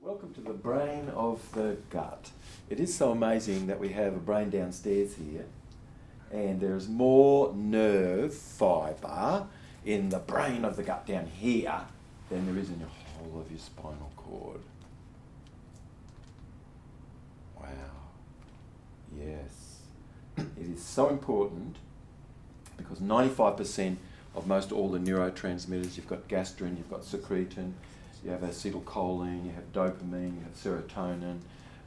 Welcome to the brain of the gut. It is so amazing that we have a brain downstairs here, and there's more nerve fibre in the brain of the gut down here than there is in your whole of your spinal cord. Wow. Yes. It is so important because 95% of most all the neurotransmitters, you've got gastrin, you've got secretin, you have acetylcholine, you have dopamine, you have serotonin,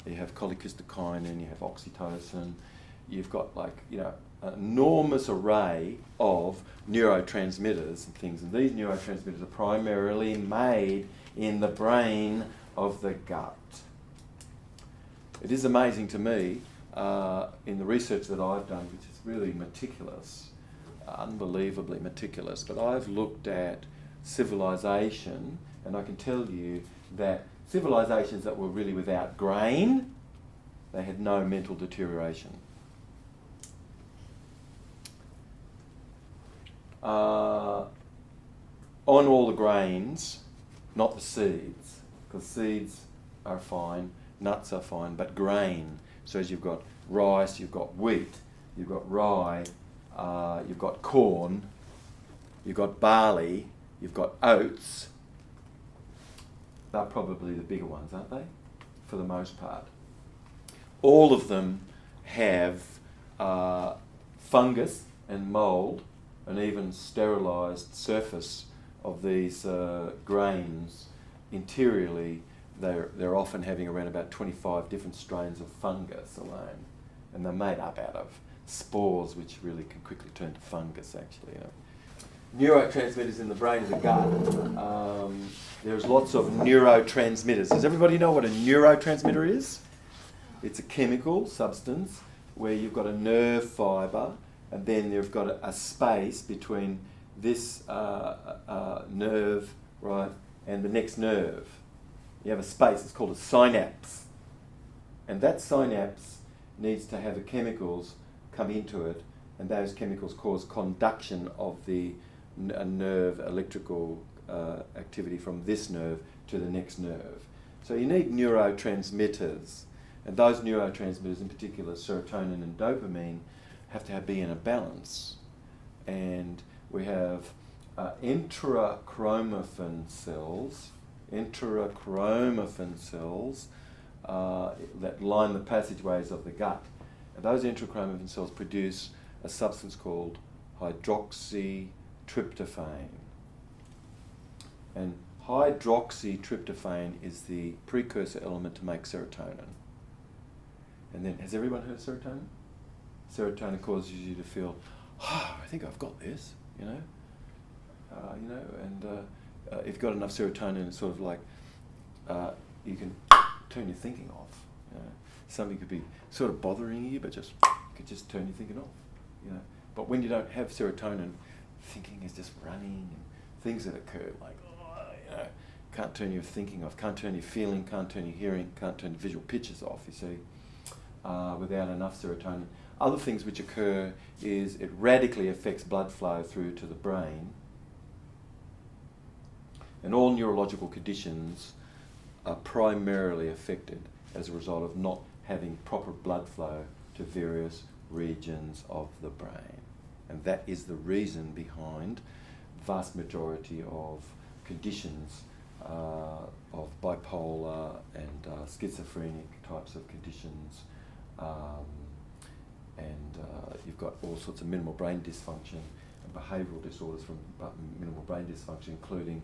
you have cholecystokinin, you have oxytocin. You've got an enormous array of neurotransmitters and things. And these neurotransmitters are primarily made in the brain of the gut. It is amazing to me, in the research that I've done, which is really meticulous, unbelievably meticulous, but I've looked at civilization, and I can tell you that civilizations that were really without grain, they had no mental deterioration. On all the grains, not the seeds, because seeds are fine, nuts are fine, but grain, so as you've got rice, you've got wheat, you've got rye, you've got corn, you've got barley, you've got oats. They're probably the bigger ones, aren't they? For the most part. All of them have fungus and mould, and even sterilised surface of these grains. Interiorly, they're often having around about 25 different strains of fungus alone, and they're made up out of spores, which really can quickly turn to fungus, actually. Neurotransmitters in the brain of the gut. There's lots of neurotransmitters. Does everybody know what a neurotransmitter is? It's a chemical substance where you've got a nerve fibre, and then you've got a space between this nerve, right, and the next nerve. You have a space, it's called a synapse. And that synapse needs to have the chemicals come into it, and those chemicals cause conduction of the nerve electrical activity from this nerve to the next nerve. So you need neurotransmitters, and those neurotransmitters, in particular serotonin and dopamine, have to be in a balance. And we have intrachromaffin cells that line the passageways of the gut. And those intrachromaffin cells produce a substance called hydroxytryptophan. And hydroxytryptophan is the precursor element to make serotonin. And then, has everyone heard of serotonin? Serotonin causes you to feel, I think I've got this, and if you've got enough serotonin, it's sort of like you can turn your thinking off. Something could be sort of bothering you, but you could just turn your thinking off. But when you don't have serotonin, thinking is just running, and things that occur like, can't turn your thinking off, can't turn your feeling, can't turn your hearing, can't turn visual pictures off, you see, without enough serotonin. Other things which occur is it radically affects blood flow through to the brain, and all neurological conditions are primarily affected as a result of not having proper blood flow to various regions of the brain. And that is the reason behind vast majority of conditions of bipolar and schizophrenic types of conditions, and you've got all sorts of minimal brain dysfunction and behavioural disorders from minimal brain dysfunction, including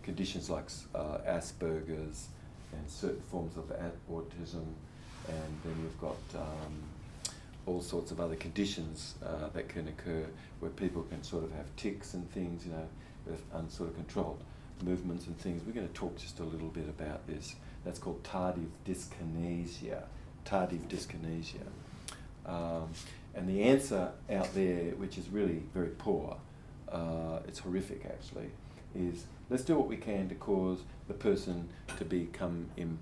conditions like Asperger's and certain forms of autism, and then you've got all sorts of other conditions that can occur where people can sort of have tics and things, with unsort of controlled movements and things. We're going to talk just a little bit about this. That's called tardive dyskinesia. And the answer out there, which is really very poor, it's horrific actually, is let's do what we can to cause the person to become in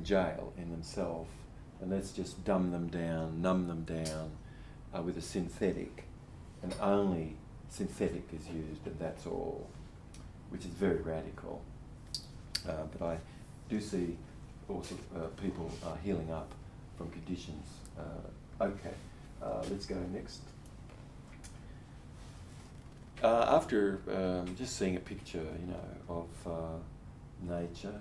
jail in themselves, and let's just numb them down with a synthetic, and only synthetic is used, and that's all, which is very radical. But I do see also people healing up from conditions. Okay, let's go next. After just seeing a picture, of nature,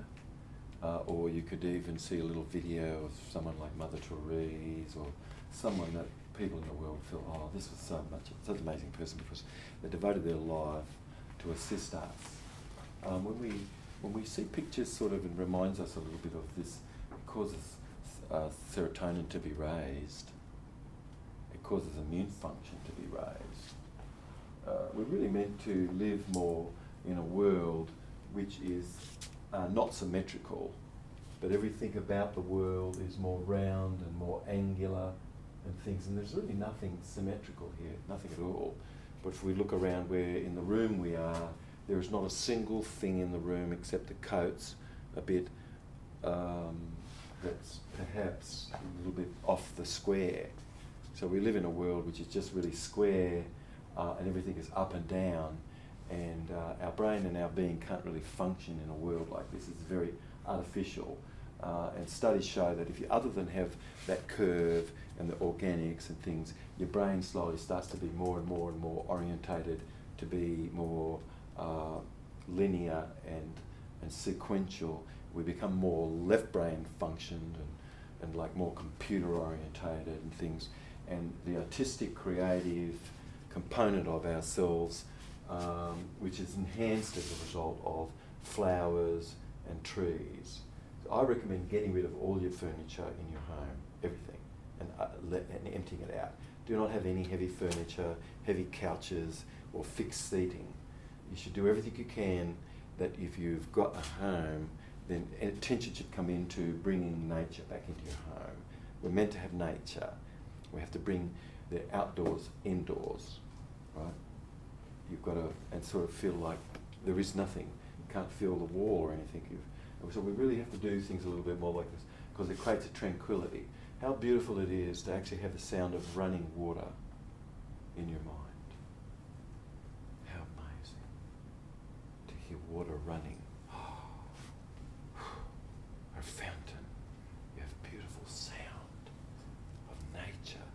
or you could even see a little video of someone like Mother Therese, or someone that people in the world feel, oh, this was such an amazing person because they devoted their life to assist us. When we see pictures, sort of, it reminds us a little bit of this. It causes serotonin to be raised. It causes immune function to be raised. We're really meant to live more in a world which is not symmetrical, but everything about the world is more round and more angular and things, and there's really nothing symmetrical here, nothing at all. But if we look around where in the room we are, there is not a single thing in the room except the coats a bit that's perhaps a little bit off the square. So we live in a world which is just really square, and everything is up and down, and our brain and our being can't really function in a world like this. It's very artificial, and studies show that if you, other than have that curve and the organics and things, your brain slowly starts to be more and more and more orientated to be more linear and sequential. We become more left brain functioned and like more computer orientated and things, and the artistic creative component of ourselves, which is enhanced as a result of flowers and trees. So I recommend getting rid of all your furniture in your home, everything, and emptying it out. Do not have any heavy furniture, heavy couches, or fixed seating. You should do everything you can that if you've got a home, then attention should come into bringing nature back into your home. We're meant to have nature. We have to bring the outdoors indoors, right? You've got to, and sort of feel like there is nothing. You can't feel the wall or anything. So we really have to do things a little bit more like this because it creates a tranquility. How beautiful it is to actually have the sound of running water in your mind. How amazing to hear water running. A fountain. You have beautiful sound of nature.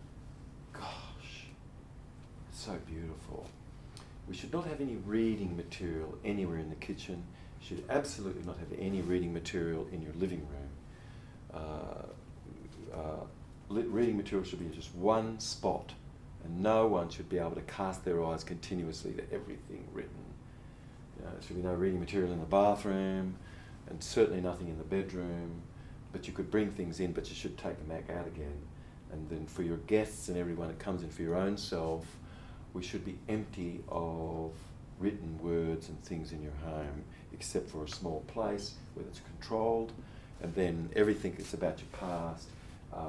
Gosh, it's so beautiful. We should not have any reading material anywhere in the kitchen. You should absolutely not have any reading material in your living room. Reading material should be in just one spot, and no one should be able to cast their eyes continuously to everything written. There should be no reading material in the bathroom, and certainly nothing in the bedroom. But you could bring things in, but you should take them back out again. And then for your guests and everyone that comes in for your own self, we should be empty of written words and things in your home, except for a small place where it's controlled, and then everything that's about your past,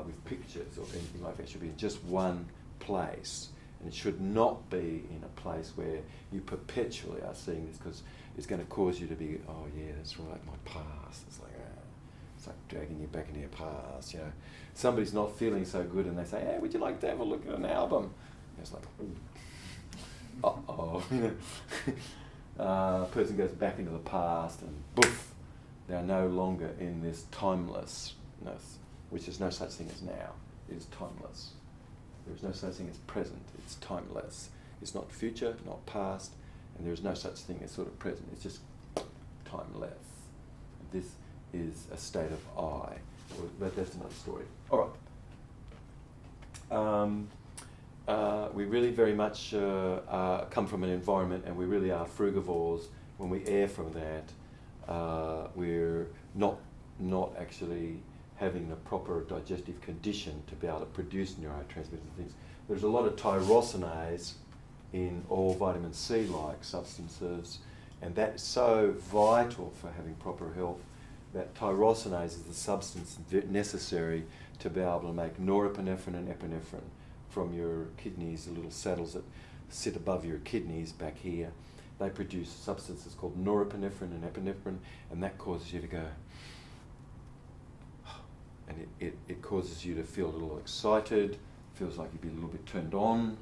with pictures or anything like that, should be in just one place. And it should not be in a place where you perpetually are seeing this, because it's going to cause you to be, oh yeah, that's right, my past. It's like dragging you back into your past. Somebody's not feeling so good, and they say, hey, would you like to have a look at an album? And it's like, uh-oh. Person goes back into the past, and boof, they are no longer in this timelessness, which is no such thing as now. It is timeless. There is no such thing as present. It's timeless. It's not future, not past, and there is no such thing as sort of present. It's just timeless. This is a state of I. But that's another story. All right. We really very much come from an environment, and we really are frugivores. When we err from that, we're not actually having the proper digestive condition to be able to produce neurotransmitters and things. There's a lot of tyrosinase in all vitamin C-like substances, and that's so vital for having proper health. That tyrosinase is the substance necessary to be able to make norepinephrine and epinephrine from your kidneys, the little saddles that sit above your kidneys back here. They produce substances called norepinephrine and epinephrine, and that causes you to go, and it causes you to feel a little excited, feels like you'd be a little bit turned on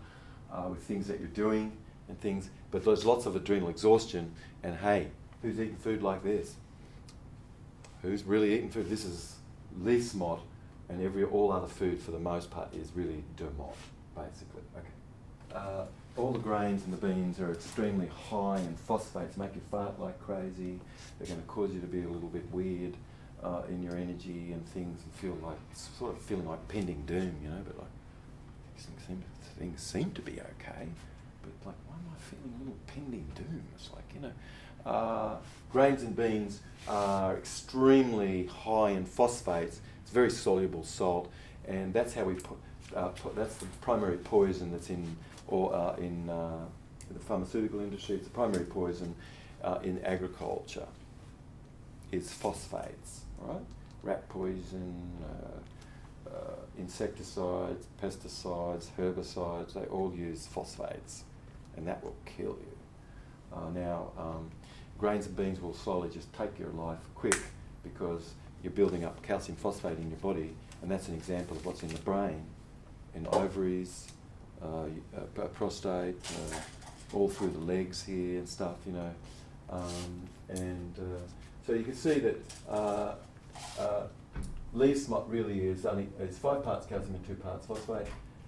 with things that you're doing and things. But there's lots of adrenal exhaustion, and hey, who's eating food like this? who's really eating food? This is leaf smot, and all other food for the most part is really dermot, basically. Okay. All the grains and the beans are extremely high in phosphates, make you fart like crazy. They're going to cause you to be a little bit weird in your energy and things, and feel like, sort of feeling like pending doom, you know, but like things seem to be okay, but like, why am I feeling a little pending doom? It's like, you know, grains and beans are extremely high in phosphates. It's very soluble salt, and that's how we that's the primary poison that's in the pharmaceutical industry. It's the primary poison in agriculture is phosphates, right? Rat poison, insecticides, pesticides, herbicides, they all use phosphates, and that will kill you. Grains and beans will slowly just take your life quick because you're building up calcium phosphate in your body, and that's an example of what's in the brain, in ovaries, prostate, all through the legs here and stuff, you know. So you can see that leaf smut really is it's 5 parts calcium and 2 parts phosphate.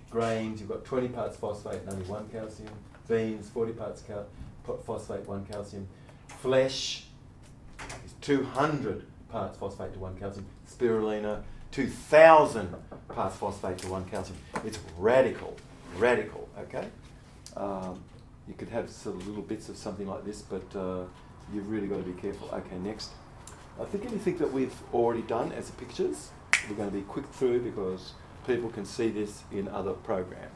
Grains, you've got 20 parts phosphate and only 1 calcium. Beans, 40 parts phosphate, 1 calcium. Flesh is 200 parts phosphate to 1 calcium. Spirulina, 2,000 parts phosphate to 1 calcium. It's radical, okay? You could have sort of little bits of something like this, but you've really got to be careful. Okay, next. I think anything that we've already done as pictures, we're going to be quick through because people can see this in other programs,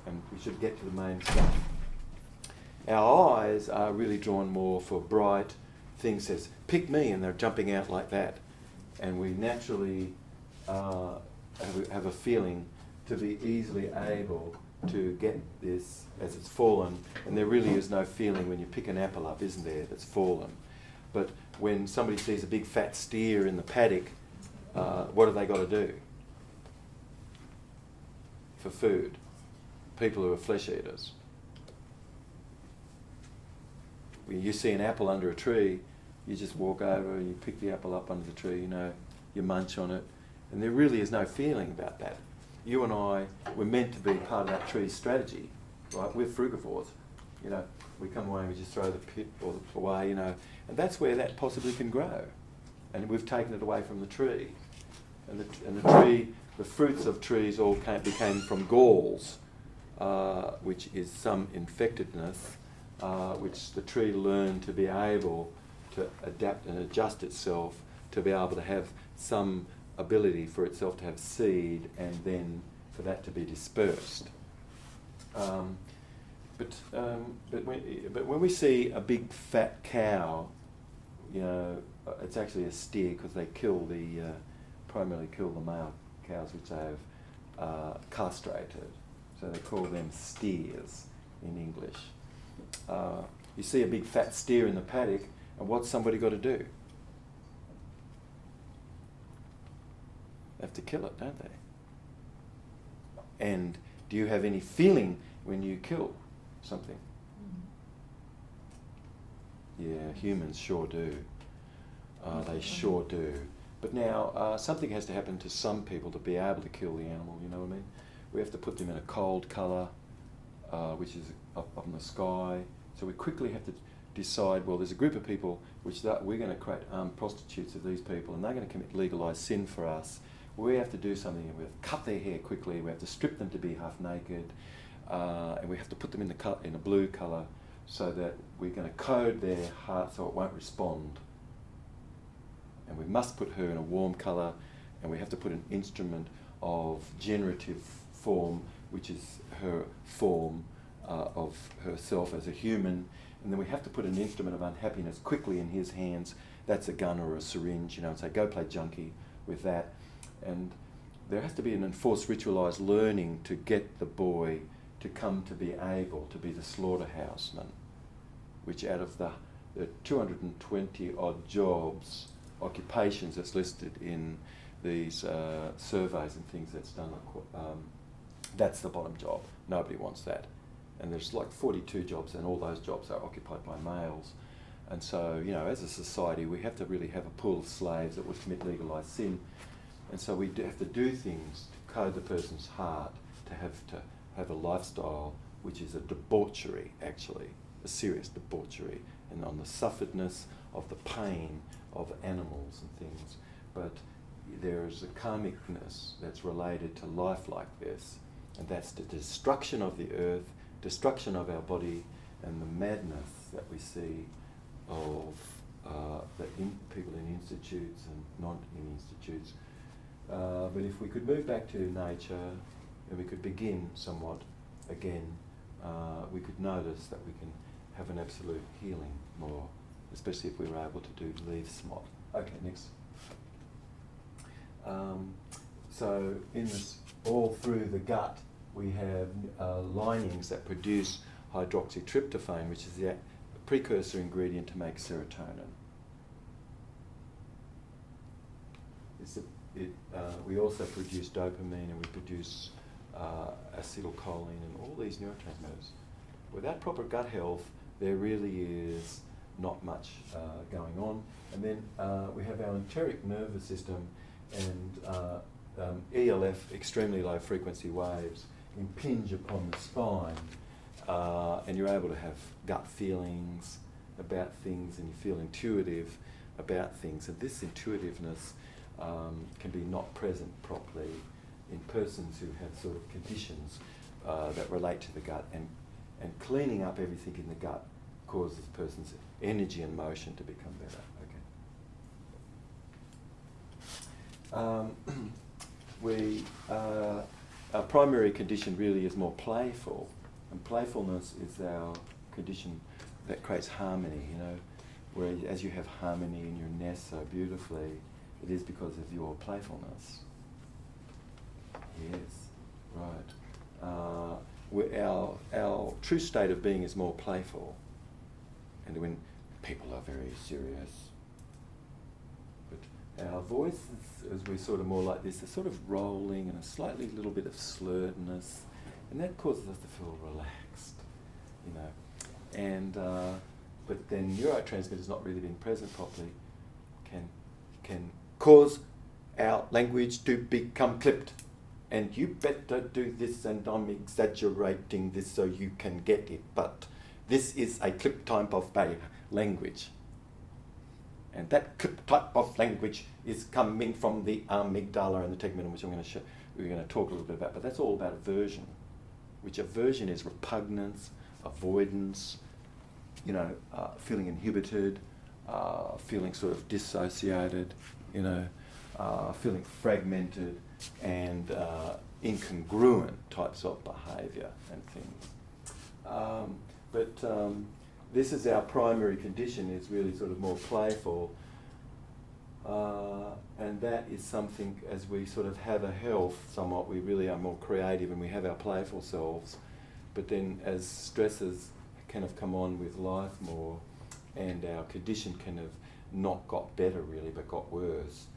and we should get to the main stuff. Our eyes are really drawn more for bright things. Says, pick me, and they're jumping out like that. And we naturally have a feeling to be easily able to get this as it's fallen, and there really is no feeling when you pick an apple up, isn't there, that's fallen. But when somebody sees a big fat steer in the paddock, what have they got to do for food? People who are flesh eaters. When you see an apple under a tree, you just walk over and you pick the apple up under the tree, you know, you munch on it, and there really is no feeling about that. You and I were meant to be part of that tree's strategy, right? We're frugivores, you know. We come away and we just throw the pit or the away, you know, and that's where that possibly can grow. And we've taken it away from the tree. And the tree, the fruits of trees all became from galls, which is some infectedness, which the tree learned to be able to adapt and adjust itself to be able to have some ability for itself to have seed and then for that to be dispersed. But when we see a big fat cow, you know, it's actually a steer because they primarily kill the male cows which they have castrated. So they call them steers in English. You see a big fat steer in the paddock, and what's somebody got to do? They have to kill it, don't they? And do you have any feeling when you kill something? Yeah, humans sure do. They sure do. But now, something has to happen to some people to be able to kill the animal, you know what I mean? We have to put them in a cold colour, which is up in the sky. So we quickly have to decide, well, there's a group of people which we're going to create prostitutes of these people, and they're going to commit legalised sin for us. We have to do something, and we have to cut their hair quickly, we have to strip them to be half naked, and we have to put them in a blue colour so that we're going to code their heart so it won't respond. And we must put her in a warm colour, and we have to put an instrument of generative form, which is her form of herself as a human, and then we have to put an instrument of unhappiness quickly in his hands. That's a gun or a syringe, you know, and say, go play junkie with that. And there has to be an enforced ritualised learning to get the boy to come to be able to be the slaughterhouseman, which out of the 220 odd jobs, occupations that's listed in these surveys and things that's done, that's the bottom job. Nobody wants that. And there's like 42 jobs, and all those jobs are occupied by males. And so, as a society, we have to really have a pool of slaves that would commit legalised sin. And so we have to do things to code the person's heart to have a lifestyle which is a debauchery, actually, a serious debauchery, and on the sufferedness of the pain of animals and things. But there is a karmicness that's related to life like this, and that's the destruction of the earth, destruction of our body, and the madness that we see of people in institutes and not in institutes. But if we could move back to nature and we could begin somewhat again, we could notice that we can have an absolute healing more, especially if we were able to leave smot. Okay, next. So in this, all through the gut, we have linings that produce hydroxytryptophan, which is the precursor ingredient to make serotonin. We also produce dopamine, and we produce acetylcholine and all these neurotransmitters. Without proper gut health, there really is not much going on. And then we have our enteric nervous system, and ELF, extremely low frequency waves, impinge upon the spine, and you're able to have gut feelings about things, and you feel intuitive about things. And this intuitiveness can be not present properly in persons who have sort of conditions that relate to the gut, and cleaning up everything in the gut causes a person's energy and motion to become better. Our primary condition really is more playful, and playfulness is our condition that creates harmony, where as you have harmony in your nest so beautifully, it is because of your playfulness. Yes, right. Our true state of being is more playful, and when people are very serious, but our voice, as we're sort of more like this, is sort of rolling and a slightly little bit of slurredness, and that causes us to feel relaxed, And but then neurotransmitters not really being present properly can cause our language to become clipped. And you better do this, and I'm exaggerating this so you can get it, but this is a clip type of language. And that clip type of language is coming from the amygdala and the tegmentum, which we're going to talk a little bit about, but that's all about aversion, which aversion is repugnance, avoidance, feeling inhibited, feeling sort of dissociated, feeling fragmented, and incongruent types of behaviour and things. But this is our primary condition, is really sort of more playful, and that is something, as we sort of have a health somewhat, we really are more creative and we have our playful selves. But then as stresses kind of come on with life more, and our condition kind of not got better really, but got worse,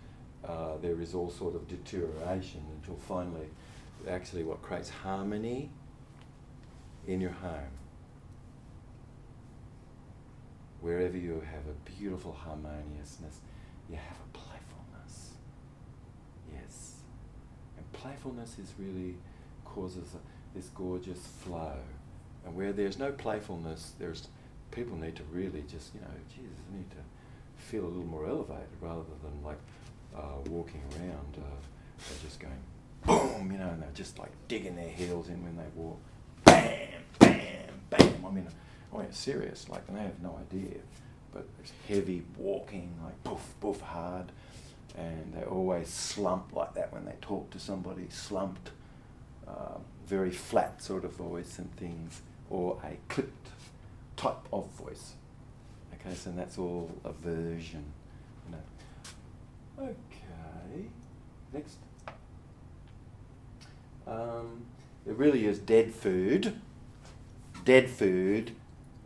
there is all sort of deterioration until finally, actually what creates harmony in your home, wherever you have a beautiful harmoniousness, you have a playfulness. Yes. And playfulness is really causes this gorgeous flow. And where there's no playfulness, people need to really just, Jesus, I need to feel a little more elevated rather than like walking around, they're just going boom, and they're just like digging their heels in when they walk. Bam, bam, bam. I mean, it's serious, like, and they have no idea. But it's heavy walking, like poof, poof, hard. And they always slump like that when they talk to somebody, slumped, very flat sort of voice and things, or a clipped type of voice. Okay, so that's all aversion, Okay, next. It really is dead food,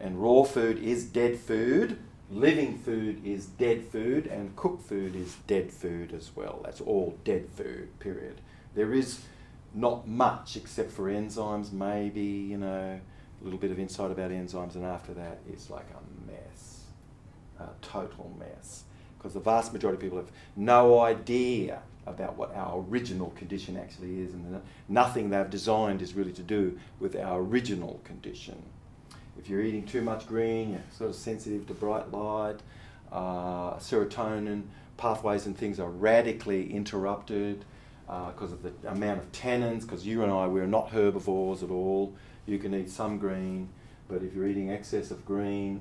and raw food is dead food, living food is dead food, and cooked food is dead food as well. That's all dead food, period. There is not much except for enzymes, maybe, a little bit of insight about enzymes, and after that it's like a mess. total mess, because the vast majority of people have no idea about what our original condition actually is, and nothing they've designed is really to do with our original condition. If you're eating too much green, you're sort of sensitive to bright light, serotonin pathways and things are radically interrupted because of the amount of tannins, because you and I, we're not herbivores at all. You can eat some green, but if you're eating excess of green,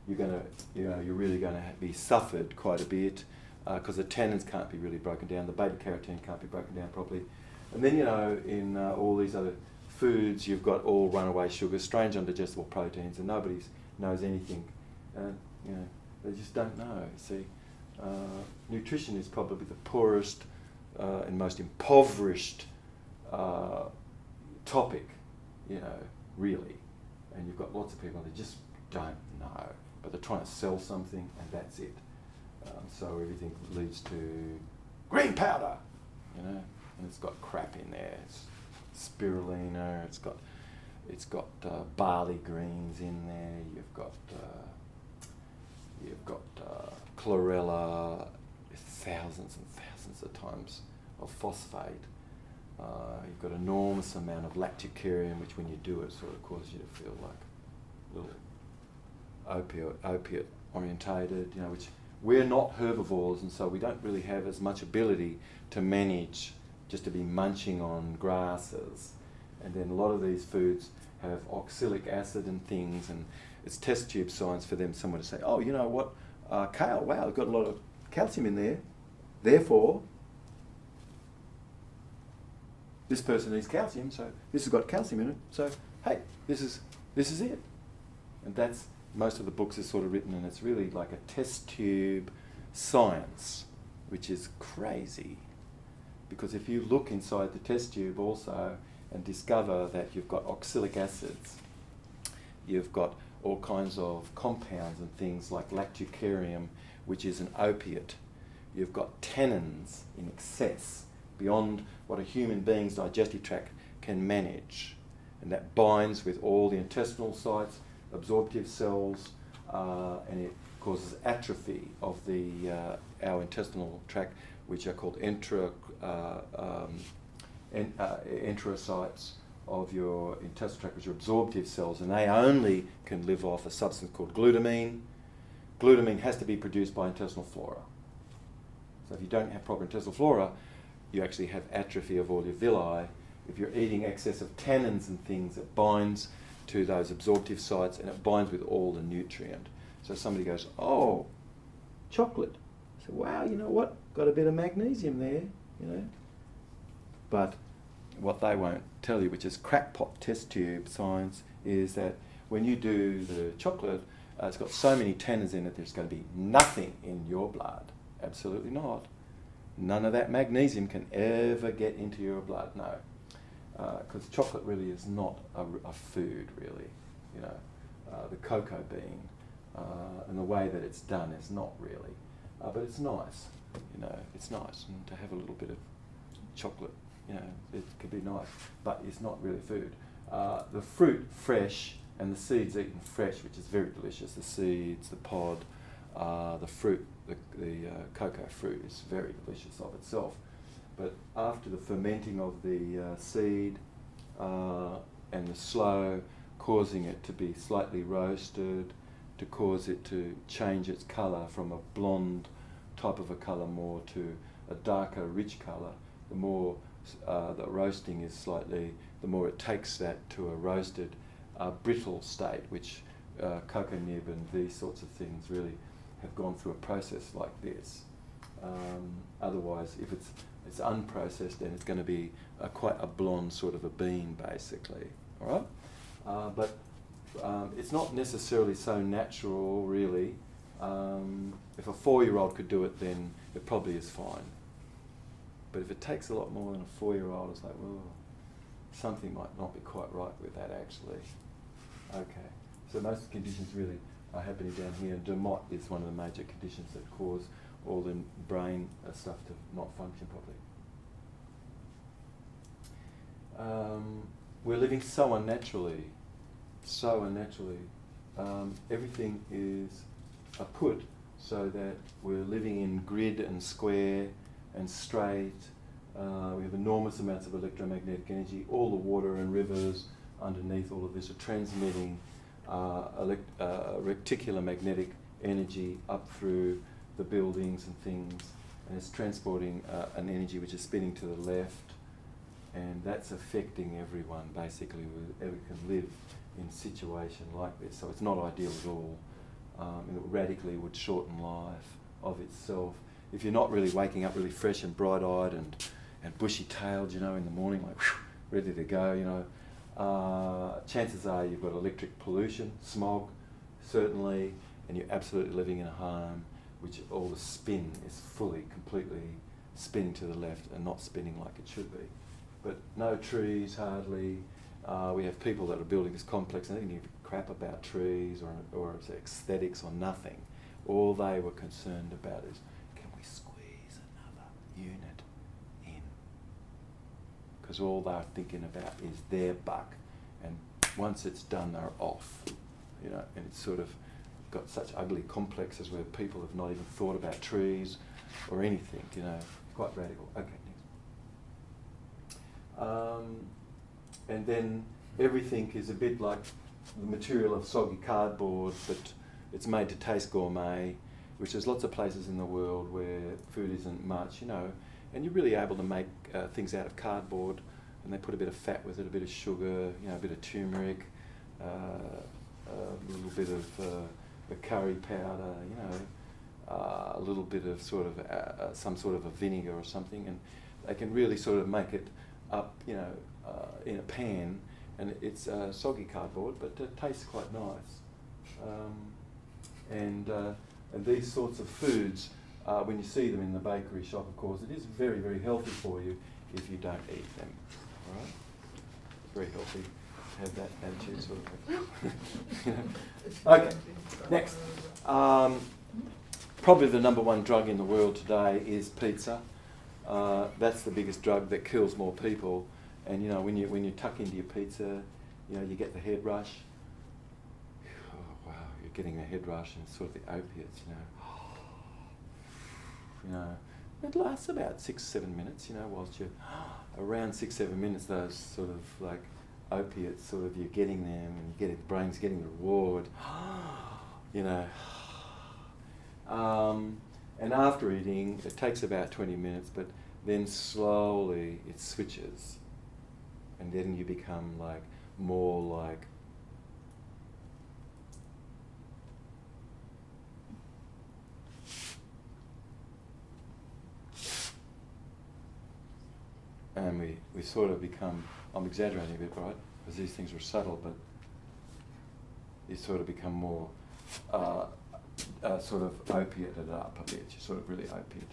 you're really going to be suffered quite a bit because the tannins can't be really broken down, the beta carotene can't be broken down properly. And then, in all these other foods, you've got all runaway sugars, strange undigestible proteins, and nobody knows anything. They just don't know. See, nutrition is probably the poorest and most impoverished topic, really. And you've got lots of people that just don't know, but they're trying to sell something, and that's it. So everything leads to green powder, and it's got crap in there. It's spirulina. It's got barley greens in there. You've got chlorella, thousands and thousands of times of phosphate. You've got enormous amount of lactucarium, which when you do it sort of causes you to feel like a little opiate orientated, which we're not herbivores, and so we don't really have as much ability to manage just to be munching on grasses. And then a lot of these foods have oxalic acid and things, and it's test tube science for them, someone to say, oh, you know what, kale, wow, it's got a lot of calcium in there, therefore this person needs calcium, so this has got calcium in it, so hey, this is it. And that's, most of the books are sort of written, and it's really like a test tube science, which is crazy. Because if you look inside the test tube also and discover that you've got oxalic acids, you've got all kinds of compounds and things like lactucarium, which is an opiate. You've got tannins in excess beyond what a human being's digestive tract can manage. And that binds with all the intestinal sites, absorptive cells, and it causes atrophy of our intestinal tract, which are called enterocytes of your intestinal tract, which are absorptive cells, and they only can live off a substance called glutamine. Glutamine has to be produced by intestinal flora. So if you don't have proper intestinal flora, you actually have atrophy of all your villi. If you're eating excess of tannins and things, it binds to those absorptive sites, and it binds with all the nutrient. So somebody goes, oh, chocolate. I say, wow, you know what? Got a bit of magnesium there, But what they won't tell you, which is crackpot test tube science, is that when you do the chocolate, it's got so many tannins in it, there's going to be nothing in your blood. Absolutely not. None of that magnesium can ever get into your blood, no. Because chocolate really is not a food, really. The cocoa bean and the way that it's done is not really. But it's nice, it's nice. And to have a little bit of chocolate, it could be nice, but it's not really food. The fruit fresh and the seeds eaten fresh, which is very delicious. The seeds, the pod, the fruit, the cocoa fruit is very delicious of itself. But after the fermenting of the seed and the slow causing it to be slightly roasted, to cause it to change its colour from a blonde type of a colour more to a darker, rich colour, the more the roasting is slightly, the more it takes that to a roasted, brittle state, which cocoa nib and these sorts of things really have gone through a process like this. Otherwise, if it's unprocessed, then it's going to be quite a blonde sort of a bean, basically. All right, but it's not necessarily so natural, really. If a 4-year-old could do it, then it probably is fine. But if it takes a lot more than a 4-year-old, it's like, well, something might not be quite right with that, actually. Okay, so most conditions really are happening down here, and Dermot is one of the major conditions that cause all the brain stuff to not function properly. We're living so unnaturally. Everything is put so that we're living in grid and square and straight. We have enormous amounts of electromagnetic energy. All the water and rivers underneath all of this are transmitting reticular magnetic energy up through the buildings and things, and it's transporting an energy which is spinning to the left, and that's affecting everyone basically whoever can live in a situation like this. So it's not ideal at all. And it radically would shorten life of itself. If you're not really waking up really fresh and bright-eyed and bushy-tailed, you know, in the morning, like whew, ready to go, you know, chances are you've got electric pollution, smog, certainly, and you're absolutely living in a home which all the spin is fully, completely spinning to the left and not spinning like it should be. But no trees, hardly. We have people that are building this complex and they didn't give a crap about trees or aesthetics or nothing. All they were concerned about is, can we squeeze another unit in? Because all they're thinking about is their buck, and once it's done, they're off. You know, and it's sort of got such ugly complexes where people have not even thought about trees or anything. You know, quite radical. Okay, next. And then everything is a bit like the material of soggy cardboard, but it's made to taste gourmet, which there's lots of places in the world where food isn't much, you know, and you're really able to make things out of cardboard, and they put a bit of fat with it, a bit of sugar, you know, a bit of turmeric, a little bit of curry powder, you know, a little bit of sort of some sort of a vinegar or something, and they can really sort of make it up, you know, in a pan, and it's soggy cardboard, but it tastes quite nice. And these sorts of foods, when you see them in the bakery shop, of course, it is very, very healthy for you if you don't eat them. All right? Very healthy to have that attitude, sort of. Okay, next. Probably the number one drug in the world today is pizza. That's the biggest drug that kills more people. And you know, when you tuck into your pizza, you know, you get the head rush. Oh wow, you're getting a head rush, and it's sort of the opiates, you know. You know, it lasts about 6-7 minutes, you know, whilst you're around 6-7 minutes, those sort of like opiates, sort of you're getting them, and the brain's getting the reward, you know. And after eating, it takes about 20 minutes, but then slowly it switches. And then you become like more like and we sort of become, I'm exaggerating a bit, right? Because these things are subtle, but you sort of become more sort of opiated up a bit. You're sort of really opiate.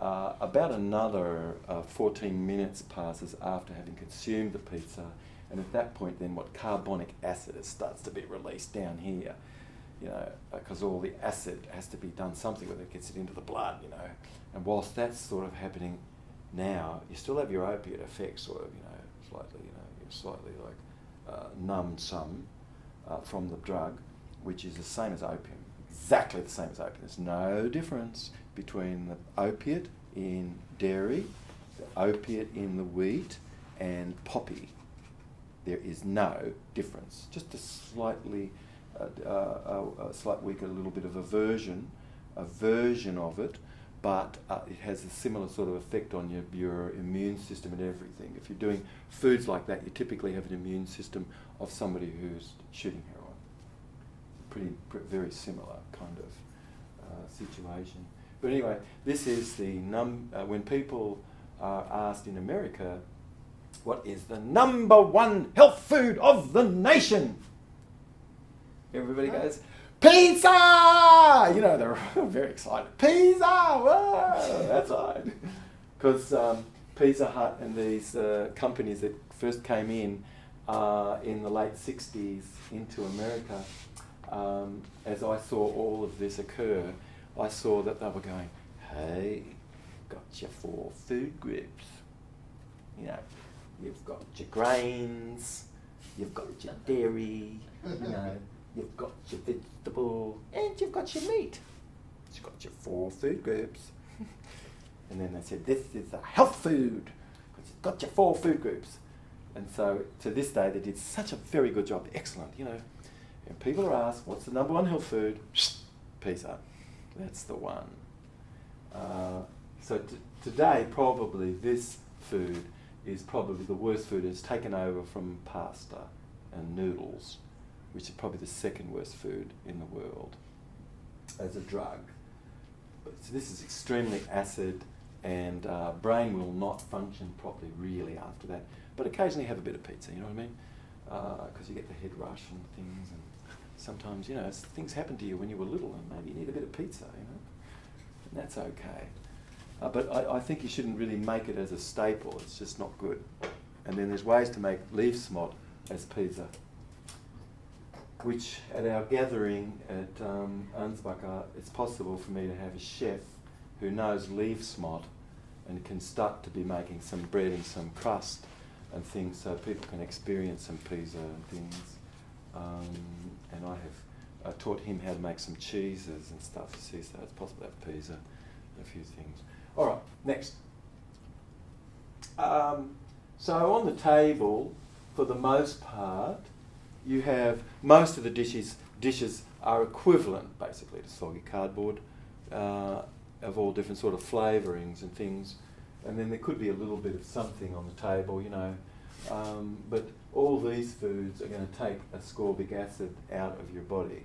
About another 14 minutes passes after having consumed the pizza, and at that point then what carbonic acid starts to be released down here, you know, because all the acid has to be done something with it, gets it into the blood, you know. And whilst that's sort of happening now, you still have your opiate effect, sort of, you know, slightly, you know, you're slightly like numbed some from the drug, which is the same as opium, exactly the same as opium. There's no difference between the opiate in dairy, the opiate in the wheat, and poppy. There is no difference. Just a slightly, slight weaker, little bit of a version of it, but it has a similar sort of effect on your immune system and everything. If you're doing foods like that, you typically have an immune system of somebody who's shooting heroin. Very similar kind of situation. But anyway, this is the when people are asked in America, what is the number one health food of the nation? Everybody goes, pizza! You know, they're very excited. Pizza! Whoa! That's right. Because Pizza Hut and these companies that first came in the late 60s into America, as I saw all of this occur, I saw that they were going, hey, got your 4 food groups. You know, you've got your grains, you've got your dairy, you know, you've got your vegetable and but you've got your meat. It's got your 4 food groups. And then they said, this is a health food, because it's got your 4 food groups. And so to this day, they did such a very good job. Excellent, you know. And people are asked, what's the number 1 health food? Pizza. That's the one. So today, probably this food is probably the worst food. It's taken over from pasta and noodles, which is probably the 2nd worst food in the world as a drug. But so this is extremely acid, and brain will not function properly really after that. But occasionally have a bit of pizza, you know what I mean? Because you get the head rush and things, and sometimes, you know, things happen to you when you were little, and maybe you need a bit of pizza, you know? And that's okay. But I think you shouldn't really make it as a staple. It's just not good. And then there's ways to make leaf smot as pizza, which at our gathering at Ansbacher, it's possible for me to have a chef who knows leaf smot and can start to be making some bread and some crust and things, so people can experience some pizza and things. And I have taught him how to make some cheeses and stuff, you see, so it's possible to have pizza and a few things. All right, next. So on the table, for the most part, you have most of the dishes are equivalent, basically, to soggy cardboard, of all different sort of flavourings and things. And then there could be a little bit of something on the table, you know. But all these foods are going to take ascorbic acid out of your body,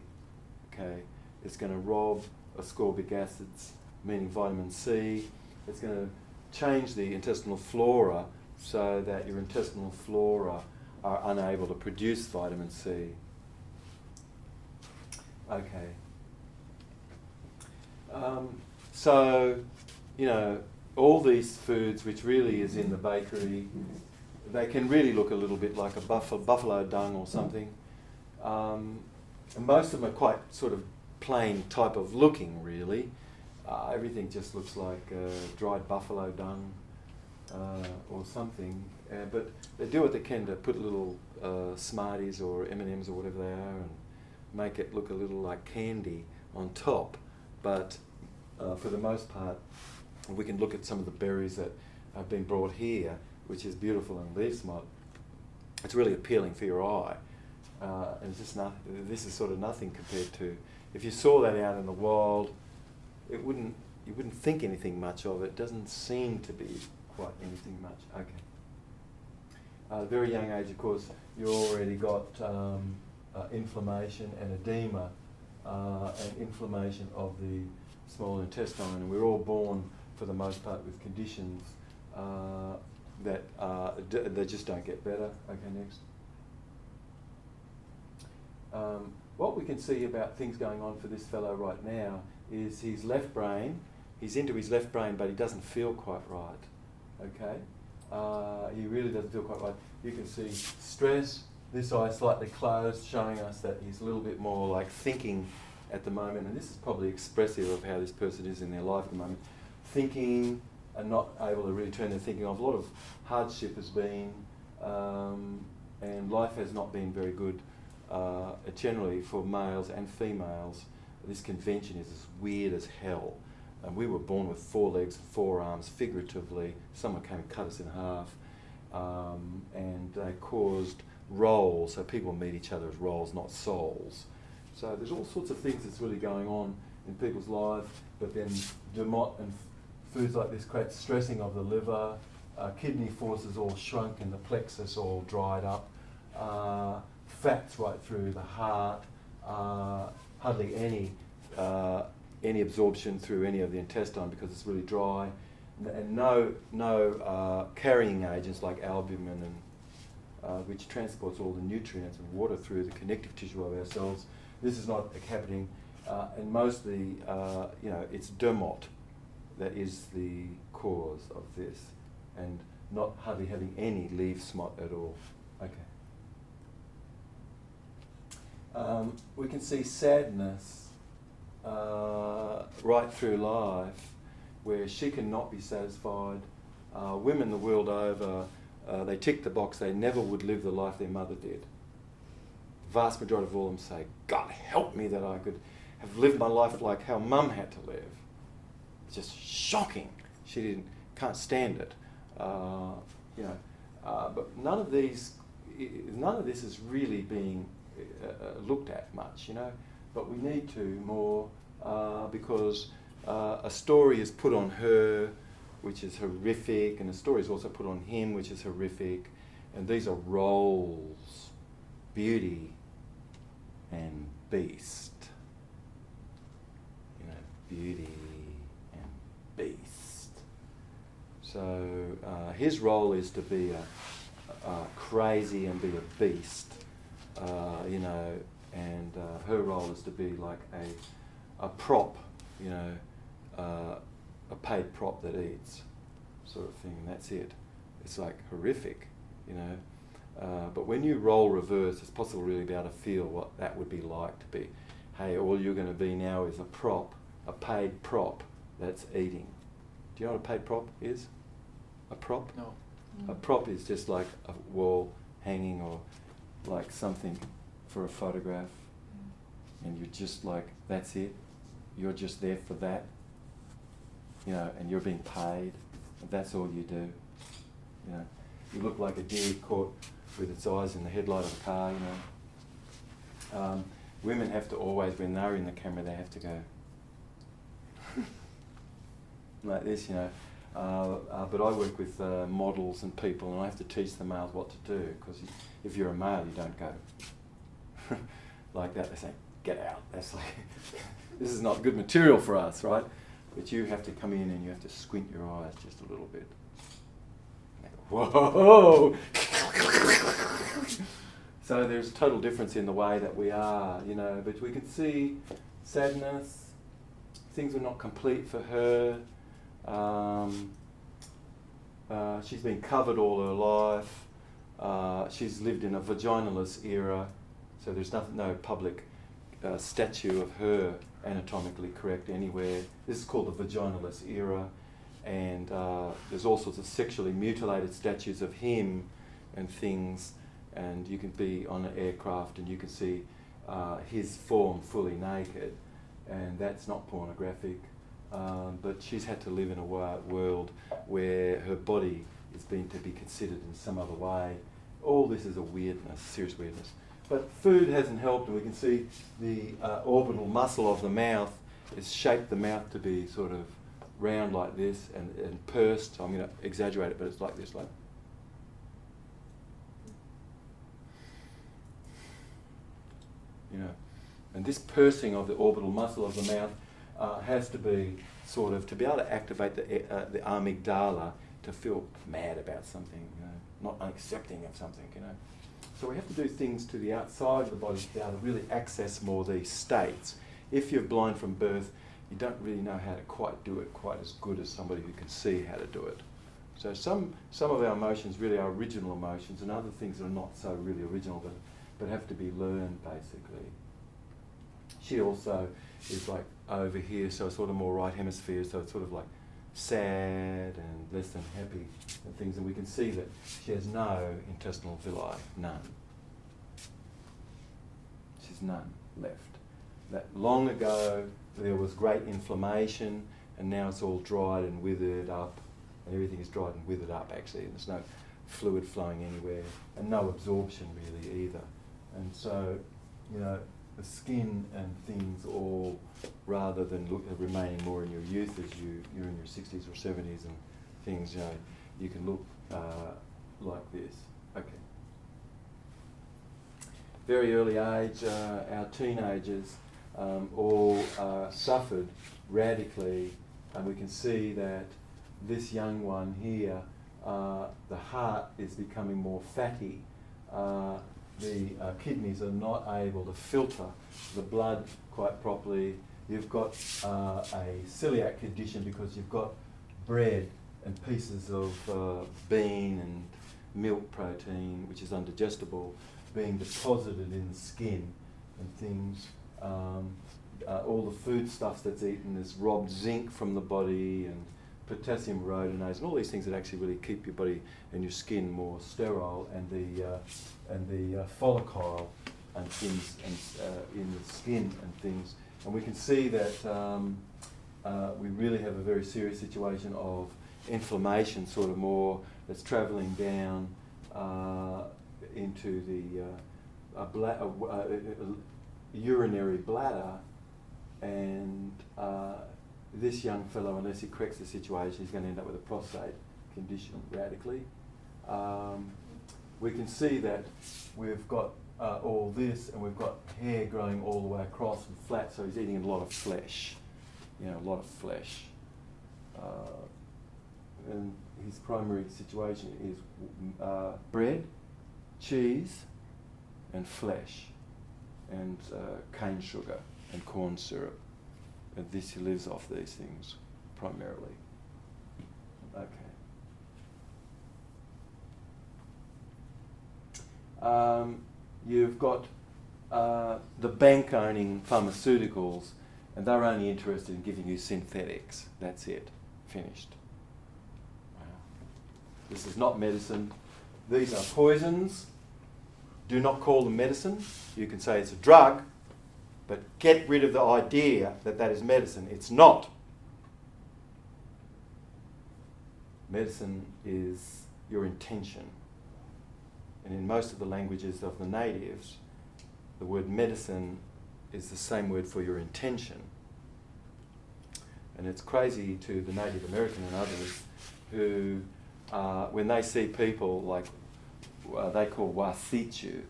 okay? It's going to rob ascorbic acids, meaning vitamin C. It's going to change the intestinal flora so that your intestinal flora are unable to produce vitamin C. Okay. So, you know, all these foods, which really is in the bakery, they can really look a little bit like a buffalo dung or something. And most of them are quite sort of plain type of looking, really. Everything just looks like dried buffalo dung or something. But they do what they can to put little Smarties or M&Ms or whatever they are and make it look a little like candy on top. But for the most part, we can look at some of the berries that have been brought here, which is beautiful and leaf smot. It's really appealing for your eye. And it's just this is sort of nothing compared to, if you saw that out in the wild, you wouldn't think anything much of it. It doesn't seem to be quite anything much. Okay. Very young age, of course, you already got inflammation and edema and inflammation of the small intestine, and we're all born, for the most part, with conditions that they just don't get better. Okay, next. What we can see about things going on for this fellow right now is his left brain. He's into his left brain, but he doesn't feel quite right. Okay, he really doesn't feel quite right. You can see stress. This eye slightly closed, showing us that he's a little bit more like thinking at the moment, and this is probably expressive of how this person is in their life at the moment. Thinking and not able to really turn their thinking off. A lot of hardship has been, and life has not been very good generally for males and females. This convention is as weird as hell. And we were born with 4 legs and 4 arms, figuratively. Someone came and cut us in half, and they caused roles, so people meet each other as roles, not souls. So there's all sorts of things that's really going on in people's lives, but then Demott and foods like this create stressing of the liver, kidney forces all shrunk and the plexus all dried up, fats right through the heart, hardly any absorption through any of the intestine because it's really dry, and no carrying agents like albumin, and which transports all the nutrients and water through the connective tissue of our cells. This is not happening, and mostly, it's Demott that is the cause of this, and not hardly having any leaf smot at all. Okay. We can see sadness right through life, where she cannot be satisfied. Women the world over, they tick the box, they never would live the life their mother did. The vast majority of all of them say, God help me that I could have lived my life like how Mum had to live. It's just shocking. She can't stand it. But none of this is really being looked at much, But we need to more because a story is put on her, which is horrific, and a story is also put on him, which is horrific. And these are roles: beauty and beast. Beauty and beast. So his role is to be crazy and be a beast, and her role is to be like a prop, a paid prop that eats, sort of thing, and that's it. It's like horrific, But when you role reverse, it's possible really to be able to feel what that would be like to be, hey, all you're going to be now is a prop, a paid prop that's eating. Do you know what a paid prop is? A prop? No. A prop is just like a wall hanging or like something for a photograph. And you're just like, that's it. You're just there for that. And you're being paid. And that's all you do. You look like a deer caught with its eyes in the headlight of a car, Women have to always, when they're in the camera, they have to go like this, but I work with models and people, and I have to teach the males what to do, because if you're a male, you don't go like that. They say, get out. That's like, this is not good material for us, right? But you have to come in and you have to squint your eyes just a little bit. And they go, whoa! So there's a total difference in the way that we are, but we can see sadness, things are not complete for her. She's been covered all her life. She's lived in a vaginalist era, so there's no public statue of her anatomically correct anywhere. This is called the vaginalist era, and there's all sorts of sexually mutilated statues of him and things, and you can be on an aircraft and you can see his form fully naked, and that's not pornographic. But she's had to live in a world where her body is being to be considered in some other way. All this is a weirdness, serious weirdness. But food hasn't helped, and we can see the orbital muscle of the mouth has shaped the mouth to be sort of round like this and pursed. I'm going to exaggerate it, but it's like this, like. And this pursing of the orbital muscle of the mouth has to be sort of, to be able to activate the amygdala to feel mad about something, not accepting of something, So we have to do things to the outside of the body to be able to really access more these states. If you're blind from birth, you don't really know how to quite do it quite as good as somebody who can see how to do it. So some of our emotions really are original emotions, and other things are not so really original, but have to be learned, basically. She also is like over here, so sort of more right hemisphere, so it's sort of like sad and less than happy and things, and we can see that she has no intestinal villi, none. She's none left. That long ago there was great inflammation, and now it's all dried and withered up, and everything is dried and withered up actually, and there's no fluid flowing anywhere, and no absorption really either. And so, the skin and things all, rather than remaining more in your youth as you're in your 60s or 70s and things, you can look like this. Okay. Very early age, our teenagers all suffered radically, and we can see that this young one here, the heart is becoming more fatty. The kidneys are not able to filter the blood quite properly. You've got a celiac condition because you've got bread and pieces of bean and milk protein, which is undigestible, being deposited in the skin and things. All the foodstuffs that's eaten has robbed zinc from the body, and potassium rhodonase, and all these things that actually really keep your body and your skin more sterile, and the follicle and things and in the skin and things And we can see that we really have a very serious situation of inflammation, sort of more, that's travelling down into the urinary bladder, and this young fellow, unless he corrects the situation, he's going to end up with a prostate condition radically. We can see that we've got all this, and we've got hair growing all the way across and flat, so he's eating a lot of flesh, a lot of flesh. And his primary situation is bread, cheese, and flesh, and cane sugar and corn syrup. And this, he lives off these things primarily. Okay. You've got the bank owning pharmaceuticals, and they're only interested in giving you synthetics. That's it. Finished. Wow. This is not medicine. These are poisons. Do not call them medicine. You can say it's a drug, but get rid of the idea that that is medicine. It's not. Medicine is your intention. And in most of the languages of the natives, the word medicine is the same word for your intention. And it's crazy to the Native American and others who, when they see people like they call Wasichu,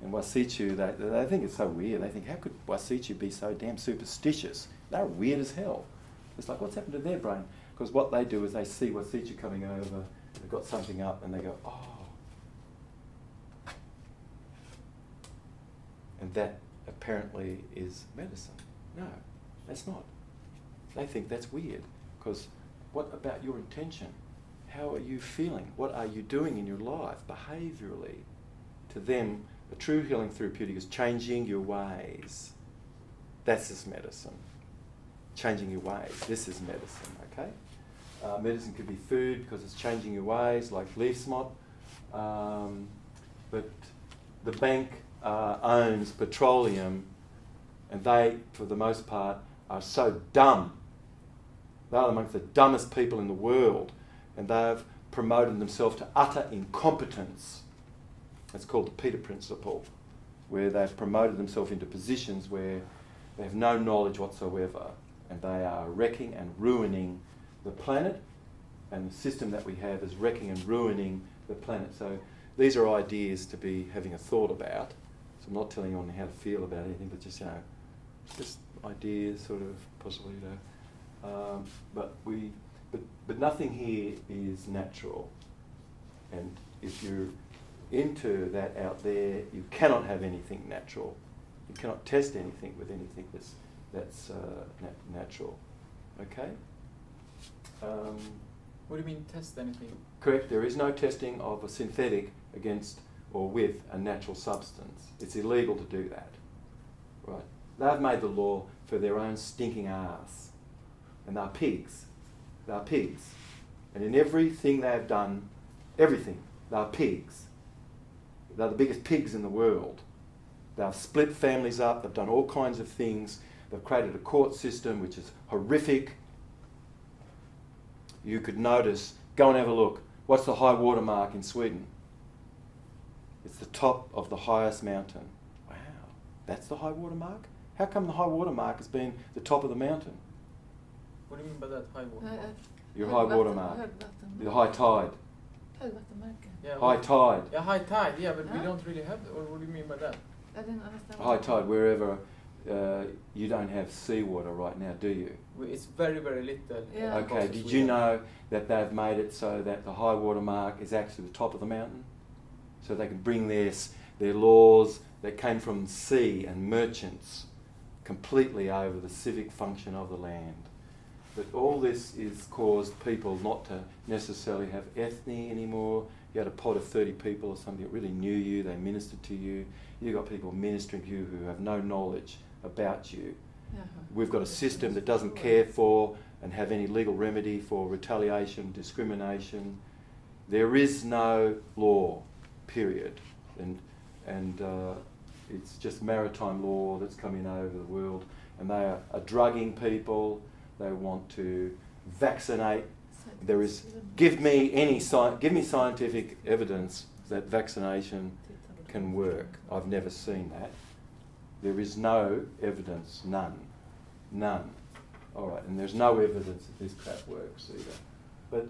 and Wasichu, they think it's so weird. They think, how could Wasichu be so damn superstitious? They're weird as hell. It's like, what's happened to their brain? Because what they do is they see Wasichu coming over, they've got something up, and they go, oh. And that apparently is medicine. No, that's not. They think that's weird, because what about your intention? How are you feeling? What are you doing in your life behaviourally? To them, a true healing therapeutic is changing your ways. That's this medicine. Changing your ways. This is medicine, okay? Medicine could be food because it's changing your ways, like leaf smot. But the bank owns petroleum, and they, for the most part, are so dumb. They are amongst the dumbest people in the world, and they've promoted themselves to utter incompetence. It's called the Peter Principle, where they've promoted themselves into positions where they have no knowledge whatsoever, and they are wrecking and ruining the planet, and the system that we have is wrecking and ruining the planet. So these are ideas to be having a thought about. So I'm not telling you on how to feel about anything, but just, just ideas, sort of, possibly, but nothing here is natural. And if you're into that out there, you cannot have anything natural. You cannot test anything with anything that's natural. Okay? What do you mean test anything? Correct. There is no testing of a synthetic against or with a natural substance. It's illegal to do that. Right? They've made the law for their own stinking ass. And they're pigs. They're pigs. And in everything they've done, everything, they're pigs. They're the biggest pigs in the world. They've split families up, they've done all kinds of things, they've created a court system which is horrific. You could notice, go and have a look, what's the high water mark in Sweden? It's the top of the highest mountain. Wow, that's the high water mark? How come the high water mark has been the top of the mountain? What do you mean by that, high water mark? Your high water mark. The high tide. Yeah, high tide. Yeah, high tide, yeah, but we don't really have that. Or what do you mean by that? I didn't understand. High tide, wherever you don't have seawater right now, do you? It's very, very little. Yeah. Okay, did you know that they've made it so that the high water mark is actually the top of the mountain? So they can bring their laws that came from the sea and merchants completely over the civic function of the land. But all this is caused people not to necessarily have ethne anymore. You had a pod of 30 people or something that really knew you, they ministered to you. You've got people ministering to you who have no knowledge about you. We've got a system that doesn't care for and have any legal remedy for retaliation, discrimination. There is no law, period. And it's just maritime law that's coming over the world. and they are drugging people. They want to vaccinate. There is, give me scientific evidence that vaccination can work. I've never seen that. There is no evidence, none. All right, and there's no evidence that this crap works either. But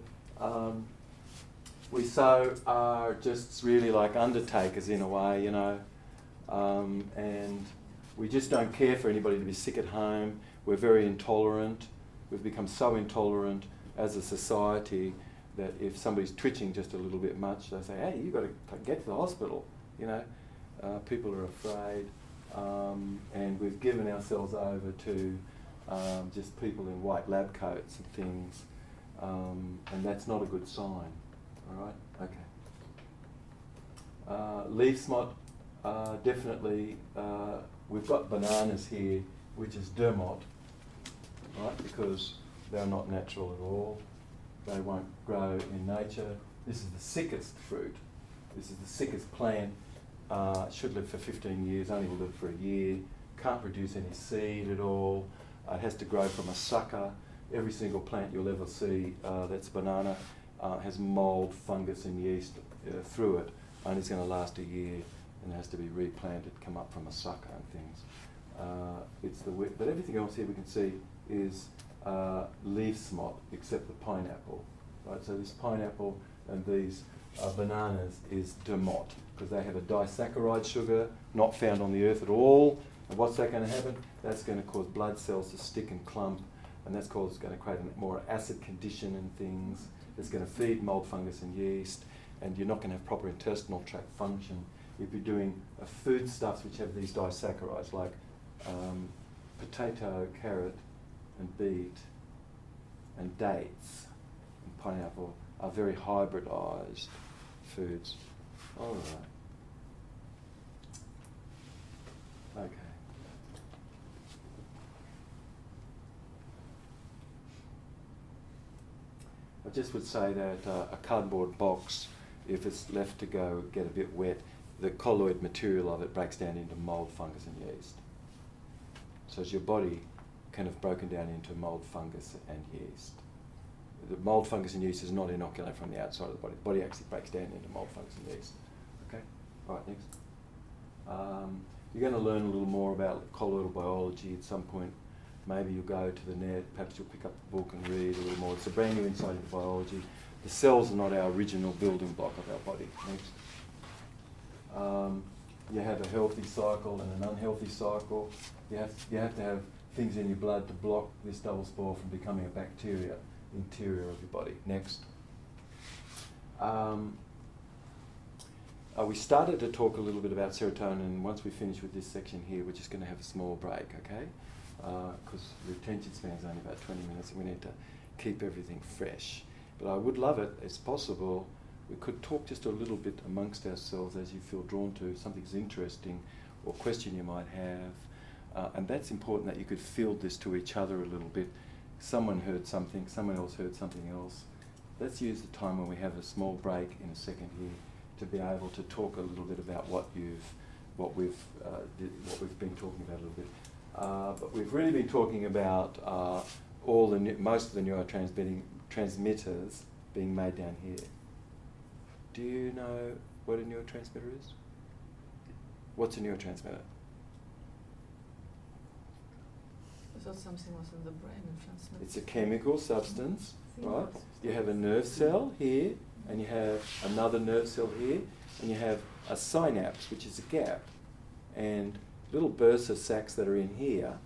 we so are just really like undertakers in a way, you know, and we just don't care for anybody to be sick at home. We're very intolerant. We've become so intolerant as a society that if somebody's twitching just a little bit much, they say, hey, you've got to get to the hospital, you know. People are afraid, and we've given ourselves over to just people in white lab coats and things, and that's not a good sign, all right? Okay. Leaf smut, definitely, we've got bananas here, which is dermot, right, because they're not natural at all. They won't grow in nature. This is the sickest fruit. This is the sickest plant. Should live for 15 years, only will live for a year. Can't produce any seed at all. It has to grow from a sucker. Every single plant you'll ever see that's banana has mold, fungus and yeast through it. Only it's going to last a year and has to be replanted, come up from a sucker and things. But everything else here we can see is leaf smut, except the pineapple. Right? So this pineapple and these bananas is dermot, because they have a disaccharide sugar not found on the earth at all. And what's that going to happen? That's going to cause blood cells to stick and clump, and that's going to create a more acid condition and things. It's going to feed mold, fungus and yeast, and you're not going to have proper intestinal tract function if you're doing foodstuffs which have these disaccharides, like potato, carrot and beet and dates and pineapple are very hybridized foods. All right. Okay. I just would say that a cardboard box, if it's left to go get a bit wet, the colloid material of it breaks down into mold, fungus and yeast. So as your body kind of broken down into mold, fungus and yeast. The mold, fungus and yeast is not inoculated from the outside of the body. The body actually breaks down into mold, fungus and yeast. Okay? All right, next. You're going to learn a little more about colloidal biology at some point. Maybe you'll go to the net, perhaps you'll pick up the book and read a little more. It's a brand new insight into biology. The cells are not our original building block of our body. Next. You have a healthy cycle and an unhealthy cycle. You have to have things in your blood to block this double spore from becoming a bacteria interior of your body. Next. We started to talk a little bit about serotonin, and once we finish with this section here, we're just going to have a small break, okay? Because the attention span is only about 20 minutes and we need to keep everything fresh. But I would love it, it's possible, we could talk just a little bit amongst ourselves as you feel drawn to something's interesting or question you might have. And that's important, that you could field this to each other a little bit. Someone heard something, someone else heard something else. Let's use the time when we have a small break in a second here to be able to talk a little bit about what we've been talking about a little bit. But we've really been talking about most of the neurotransmitters being made down here. Do you know what a neurotransmitter is? What's a neurotransmitter? I thought something was in the brain and transmits. It's a chemical substance, right? You have a nerve cell here, and you have another nerve cell here, and you have a synapse, which is a gap. And little bursts sacs that are in here,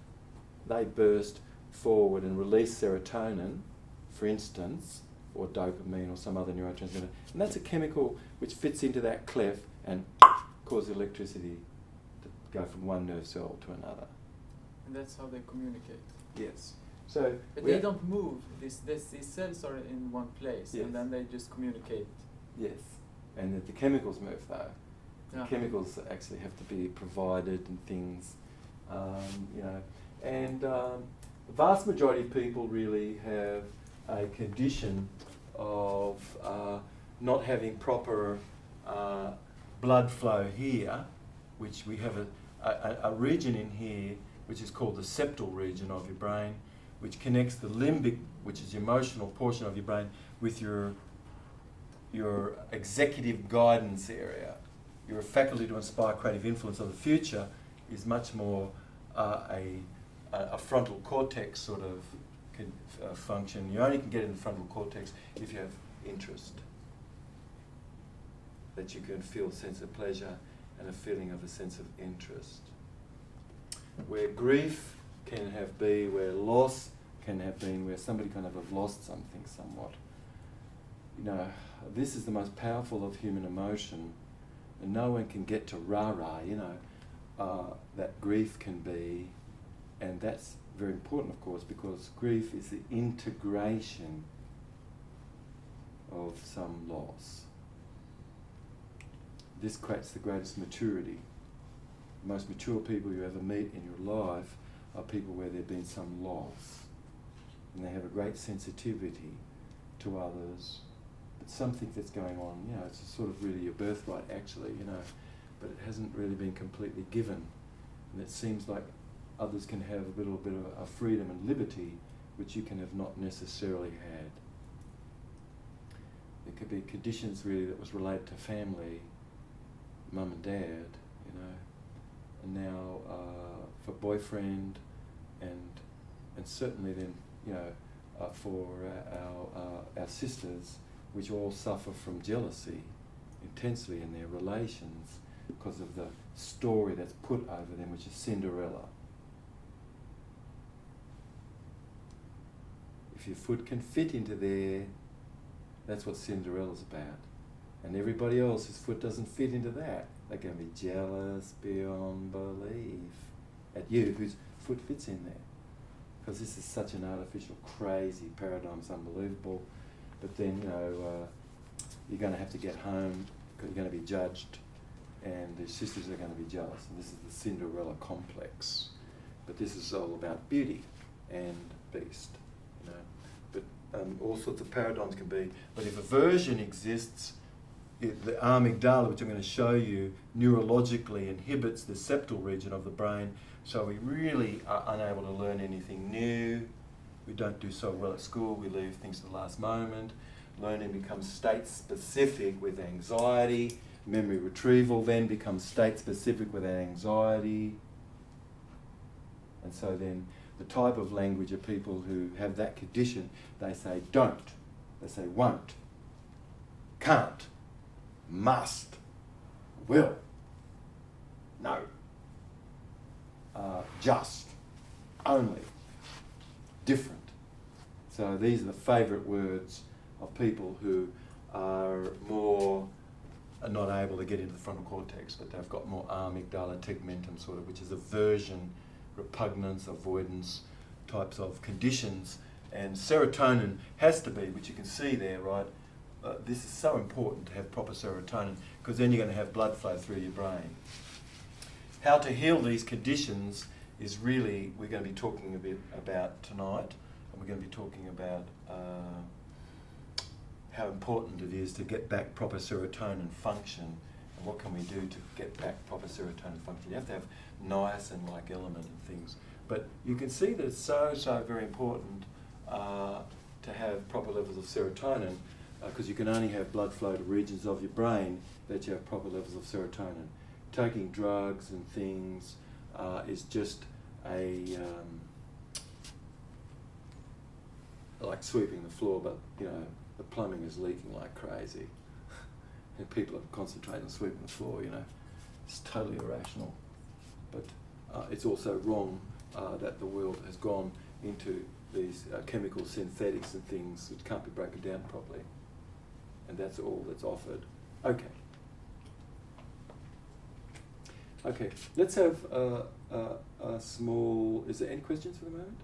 they burst forward and release serotonin, for instance, or dopamine or some other neurotransmitter. And that's a chemical which fits into that cleft and causes electricity to go from one nerve cell to another. And that's how they communicate. Yes. So but they don't move. These cells are in one place, yes. And then they just communicate. Yes. And the chemicals move though. Yeah. Chemicals actually have to be provided and things, and the vast majority of people really have a condition of not having proper blood flow here, which we have a region in here which is called the septal region of your brain, which connects the limbic, which is the emotional portion of your brain, with your executive guidance area. Your faculty to inspire creative influence of the future is much more a frontal cortex sort of function. You only can get in the frontal cortex if you have interest. That you can feel a sense of pleasure and a feeling of a sense of interest. Where grief can have been, where loss can have been, where somebody kind of have lost something somewhat. You know, this is the most powerful of human emotion, and no one can get to rah-rah, you know, that grief can be, and that's very important, of course, because grief is the integration of some loss. This creates the greatest maturity. The most mature people you ever meet in your life are people where there's been some loss, and they have a great sensitivity to others. It's something that's going on, you know, it's sort of really your birthright actually, you know, but it hasn't really been completely given. And it seems like others can have a little bit of a freedom and liberty which you can have not necessarily had. There could be conditions really that was related to family, mum and dad, you know, and now for boyfriend and certainly then, you know, for our sisters, which all suffer from jealousy intensely in their relations because of the story that's put over them, which is Cinderella. If your foot can fit into there, that's what Cinderella's about. And everybody else's foot doesn't fit into that. They're going to be jealous beyond belief at you, whose foot fits in there. Because this is such an artificial, crazy paradigm, it's unbelievable. But then, you know, you're going to have to get home because you're going to be judged, and the sisters are going to be jealous. And this is the Cinderella complex. But this is all about beauty and beast, you know. But all sorts of paradigms can be. But if aversion exists, the amygdala, which I'm going to show you, neurologically inhibits the septal region of the brain, so we really are unable to learn anything new. We don't do so well at school, we leave things to the last moment. Learning becomes state-specific with anxiety. Memory retrieval then becomes state-specific with anxiety. And so then the type of language of people who have that condition, they say don't, they say won't, can't, must, will, no, just, only, different. So these are the favourite words of people who are not able to get into the frontal cortex, but they've got more amygdala tegmentum sort of, which is aversion, repugnance, avoidance types of conditions. And serotonin has to be, which you can see there, right? This is so important to have proper serotonin, because then you're going to have blood flow through your brain. How to heal these conditions is really, we're going to be talking a bit about tonight, and we're going to be talking about how important it is to get back proper serotonin function, and what can we do to get back proper serotonin function. You have to have niacin-like element and things. But you can see that it's so very important to have proper levels of serotonin, because you can only have blood flow to regions of your brain that you have proper levels of serotonin. Taking drugs and things is just like sweeping the floor, but you know, the plumbing is leaking like crazy. And people are concentrating on sweeping the floor, you know. It's totally irrational. But it's also wrong that the world has gone into these chemical synthetics and things which can't be broken down properly. And that's all that's offered. Okay, let's have a small... Is there any questions for the moment?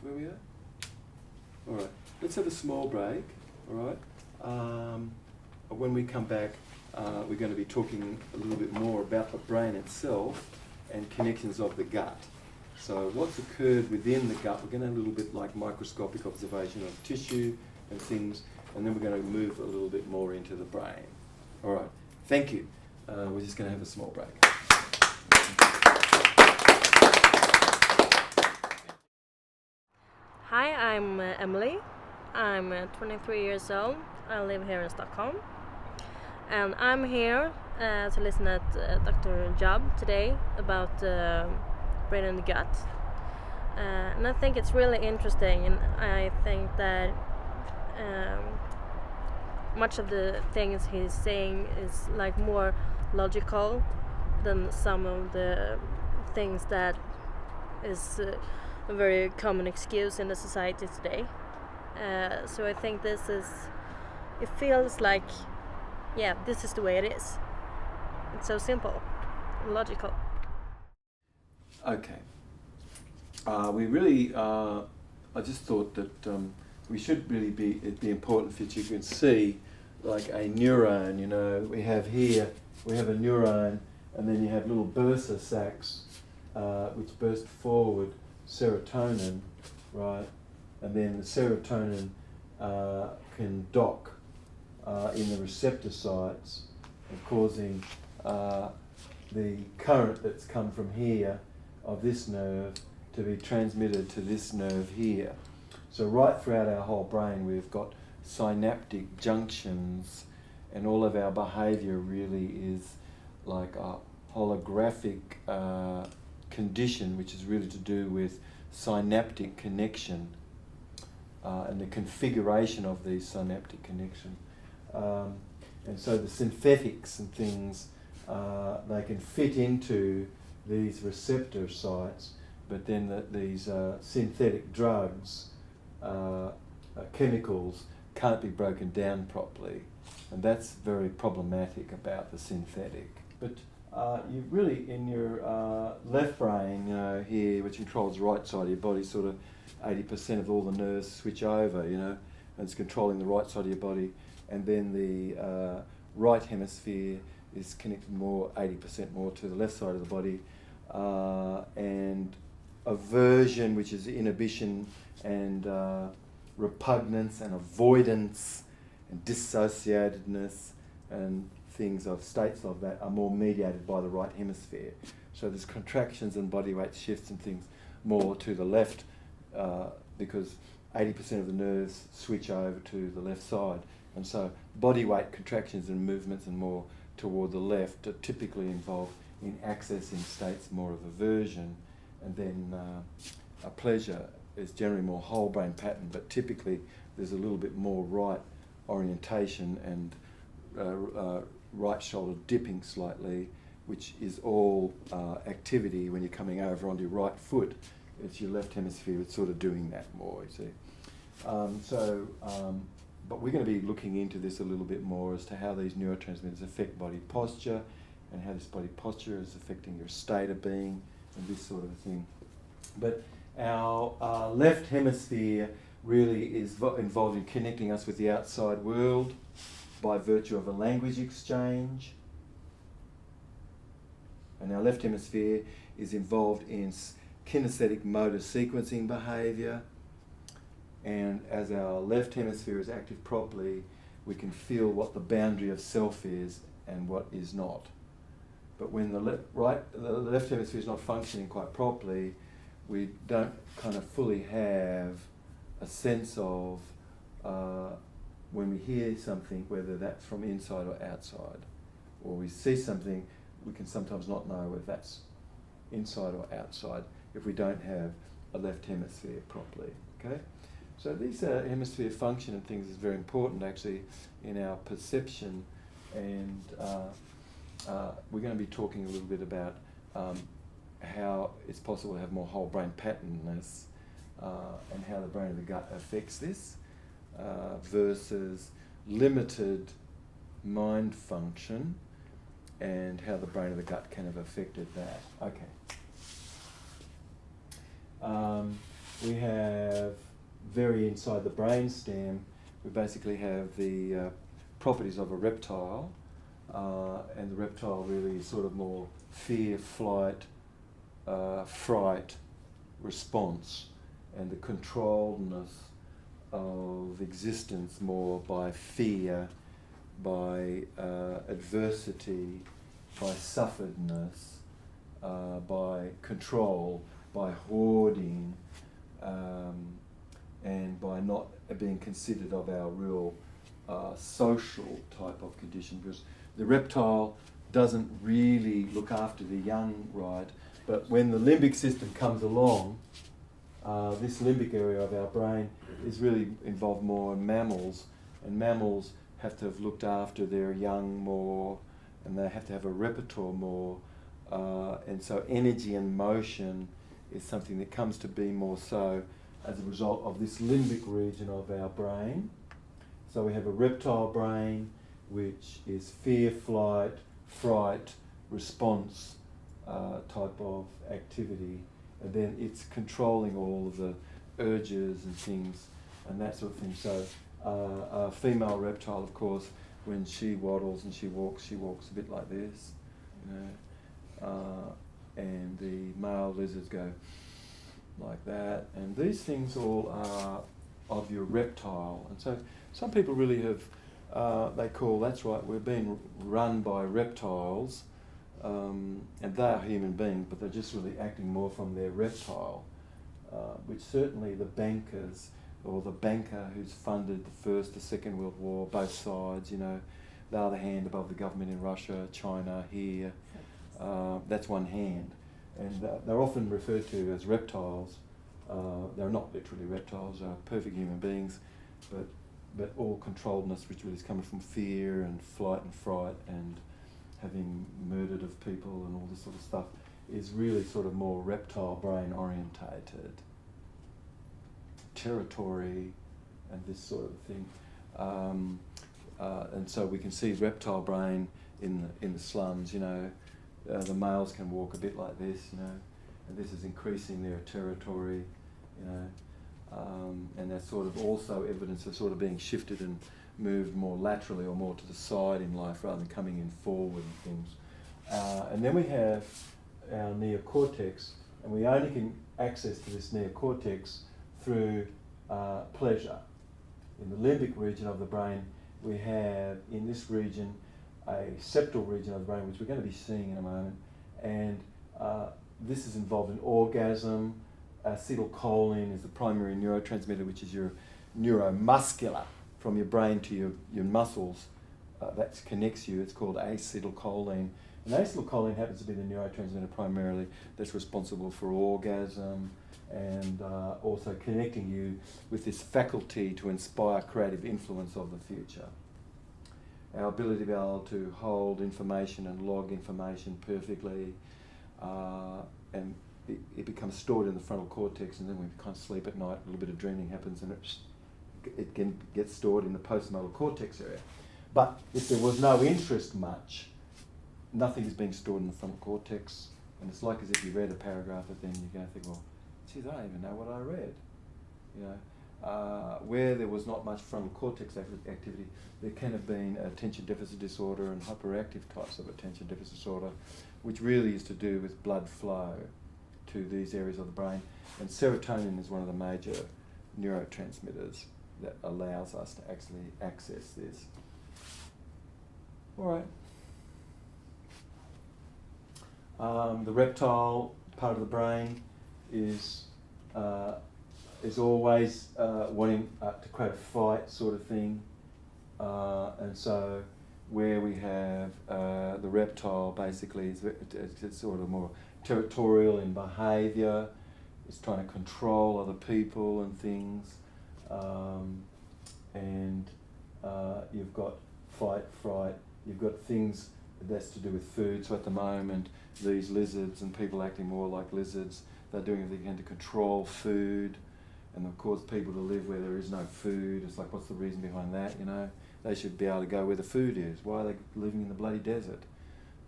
Where we are? All right, let's have a small break, all right? When we come back, we're going to be talking a little bit more about the brain itself and connections of the gut. So what's occurred within the gut, we're going to have a little bit like microscopic observation of tissue and things, and then we're going to move a little bit more into the brain. All right, thank you. We're just going to have a small break. Hi, I'm Emily. I'm 23 years old. I live here in Stockholm. And I'm here to listen at Dr. Jubb today about brain and the gut. And I think it's really interesting, and I think that much of the things he's saying is like more logical than some of the things that is a very common excuse in the society today. So I think it feels like, yeah, this is the way it is. It's so simple, logical. Okay. We really, I just thought that we should really it'd be important that you can see like a neuron, you know, we have a neuron, and then you have little bursa sacs which burst forward serotonin, right? And then the serotonin can dock in the receptor sites, and causing the current that's come from here of this nerve to be transmitted to this nerve here. So right throughout our whole brain we've got synaptic junctions, and all of our behaviour really is like a holographic condition, which is really to do with synaptic connection and the configuration of these synaptic connection. And so the synthetics and things, they can fit into these receptor sites, but then these synthetic drugs, chemicals, can't be broken down properly, and that's very problematic about the synthetic. But you really, in your left brain, you know, here, which controls the right side of your body, sort of 80% of all the nerves switch over, you know, and it's controlling the right side of your body, and then the right hemisphere is connected more, 80% more to the left side of the body, and aversion, which is inhibition, and repugnance and avoidance and dissociatedness and things of states of that are more mediated by the right hemisphere. So there's contractions and body weight shifts and things more to the left because 80% of the nerves switch over to the left side, and so body weight contractions and movements and more toward the left are typically involved in accessing states more of aversion, and then a pleasure is generally more whole brain pattern, but typically there's a little bit more right orientation and right shoulder dipping slightly, which is all activity when you're coming over onto your right foot. It's your left hemisphere that's sort of doing that more, you see. But we're going to be looking into this a little bit more as to how these neurotransmitters affect body posture, and how this body posture is affecting your state of being, and this sort of thing. But our left hemisphere really is involved in connecting us with the outside world by virtue of a language exchange. And our left hemisphere is involved in kinesthetic motor sequencing behaviour. And as our left hemisphere is active properly, we can feel what the boundary of self is and what is not. But when the left hemisphere is not functioning quite properly, we don't kind of fully have a sense of when we hear something, whether that's from inside or outside, or we see something, we can sometimes not know if that's inside or outside if we don't have a left hemisphere properly. Okay, so these hemisphere function and things is very important actually in our perception, and we're going to be talking a little bit about how it's possible to have more whole brain patternness and how the brain of the gut affects this versus limited mind function, and how the brain of the gut can have affected that. Okay. We have very inside the brainstem, we basically have the properties of a reptile, and the reptile really is sort of more fear, flight, fright response, and the controlledness of existence more by fear, by adversity, by sufferedness, by control, by hoarding, not being considered of our real social type of condition, because the reptile doesn't really look after the young, right? But when the limbic system comes along, this limbic area of our brain is really involved more in mammals, and mammals have to have looked after their young more, and they have to have a repertoire more, and so energy and motion is something that comes to be more so as a result of this limbic region of our brain. So we have a reptile brain, which is fear, flight, fright, response type of activity, and then it's controlling all of the urges and things and that sort of thing. So a female reptile, of course, when she waddles and she walks a bit like this, you know, and the male lizards go like that, and these things all are of your reptile. And so some people really have, they call, that's right, we're being run by reptiles, and they are human beings, but they're just really acting more from their reptile, which certainly the bankers, or the banker who's funded the First, the Second World War, both sides, you know, the other hand above the government in Russia, China, here, that's one hand. And they're often referred to as reptiles. They're not literally reptiles, they're perfect human beings, but all controlledness, which really is coming from fear and flight and fright and having murdered of people and all this sort of stuff, is really sort of more reptile brain orientated. Territory and this sort of thing. And so we can see reptile brain in the slums, you know. The males can walk a bit like this, you know, and this is increasing their territory, you know, and that's sort of also evidence of sort of being shifted and moved more laterally or more to the side in life rather than coming in forward and things. And then we have our neocortex, and we only can access to this neocortex through pleasure. In the limbic region of the brain, we have in this region a septal region of the brain, which we're going to be seeing in a moment, and this is involved in orgasm. Acetylcholine is the primary neurotransmitter, which is your neuromuscular, from your brain to your muscles, that connects you. It's called acetylcholine. And acetylcholine happens to be the neurotransmitter primarily that's responsible for orgasm and also connecting you with this faculty to inspire creative influence of the future. Our ability to be able to hold information and log information perfectly, and it becomes stored in the frontal cortex, and then when we kind of sleep at night, a little bit of dreaming happens, and it can get stored in the postmotor cortex area. But if there was no interest much, nothing is being stored in the frontal cortex, and it's like as if you read a paragraph, but then you go think, well, geez, I don't even know what I read, you know. Where there was not much frontal cortex activity, there can have been attention deficit disorder and hyperactive types of attention deficit disorder, which really is to do with blood flow to these areas of the brain. And serotonin is one of the major neurotransmitters that allows us to actually access this. All right. The reptile part of the brain is always wanting to create a fight sort of thing, and so where we have the reptile basically it's sort of more territorial in behaviour, it's trying to control other people and things, and you've got fight, fright, you've got things that's to do with food. So at the moment, these lizards and people acting more like lizards, they're doing everything they can to control food and of course people to live where there is no food. It's like, what's the reason behind that, you know? They should be able to go where the food is. Why are they living in the bloody desert,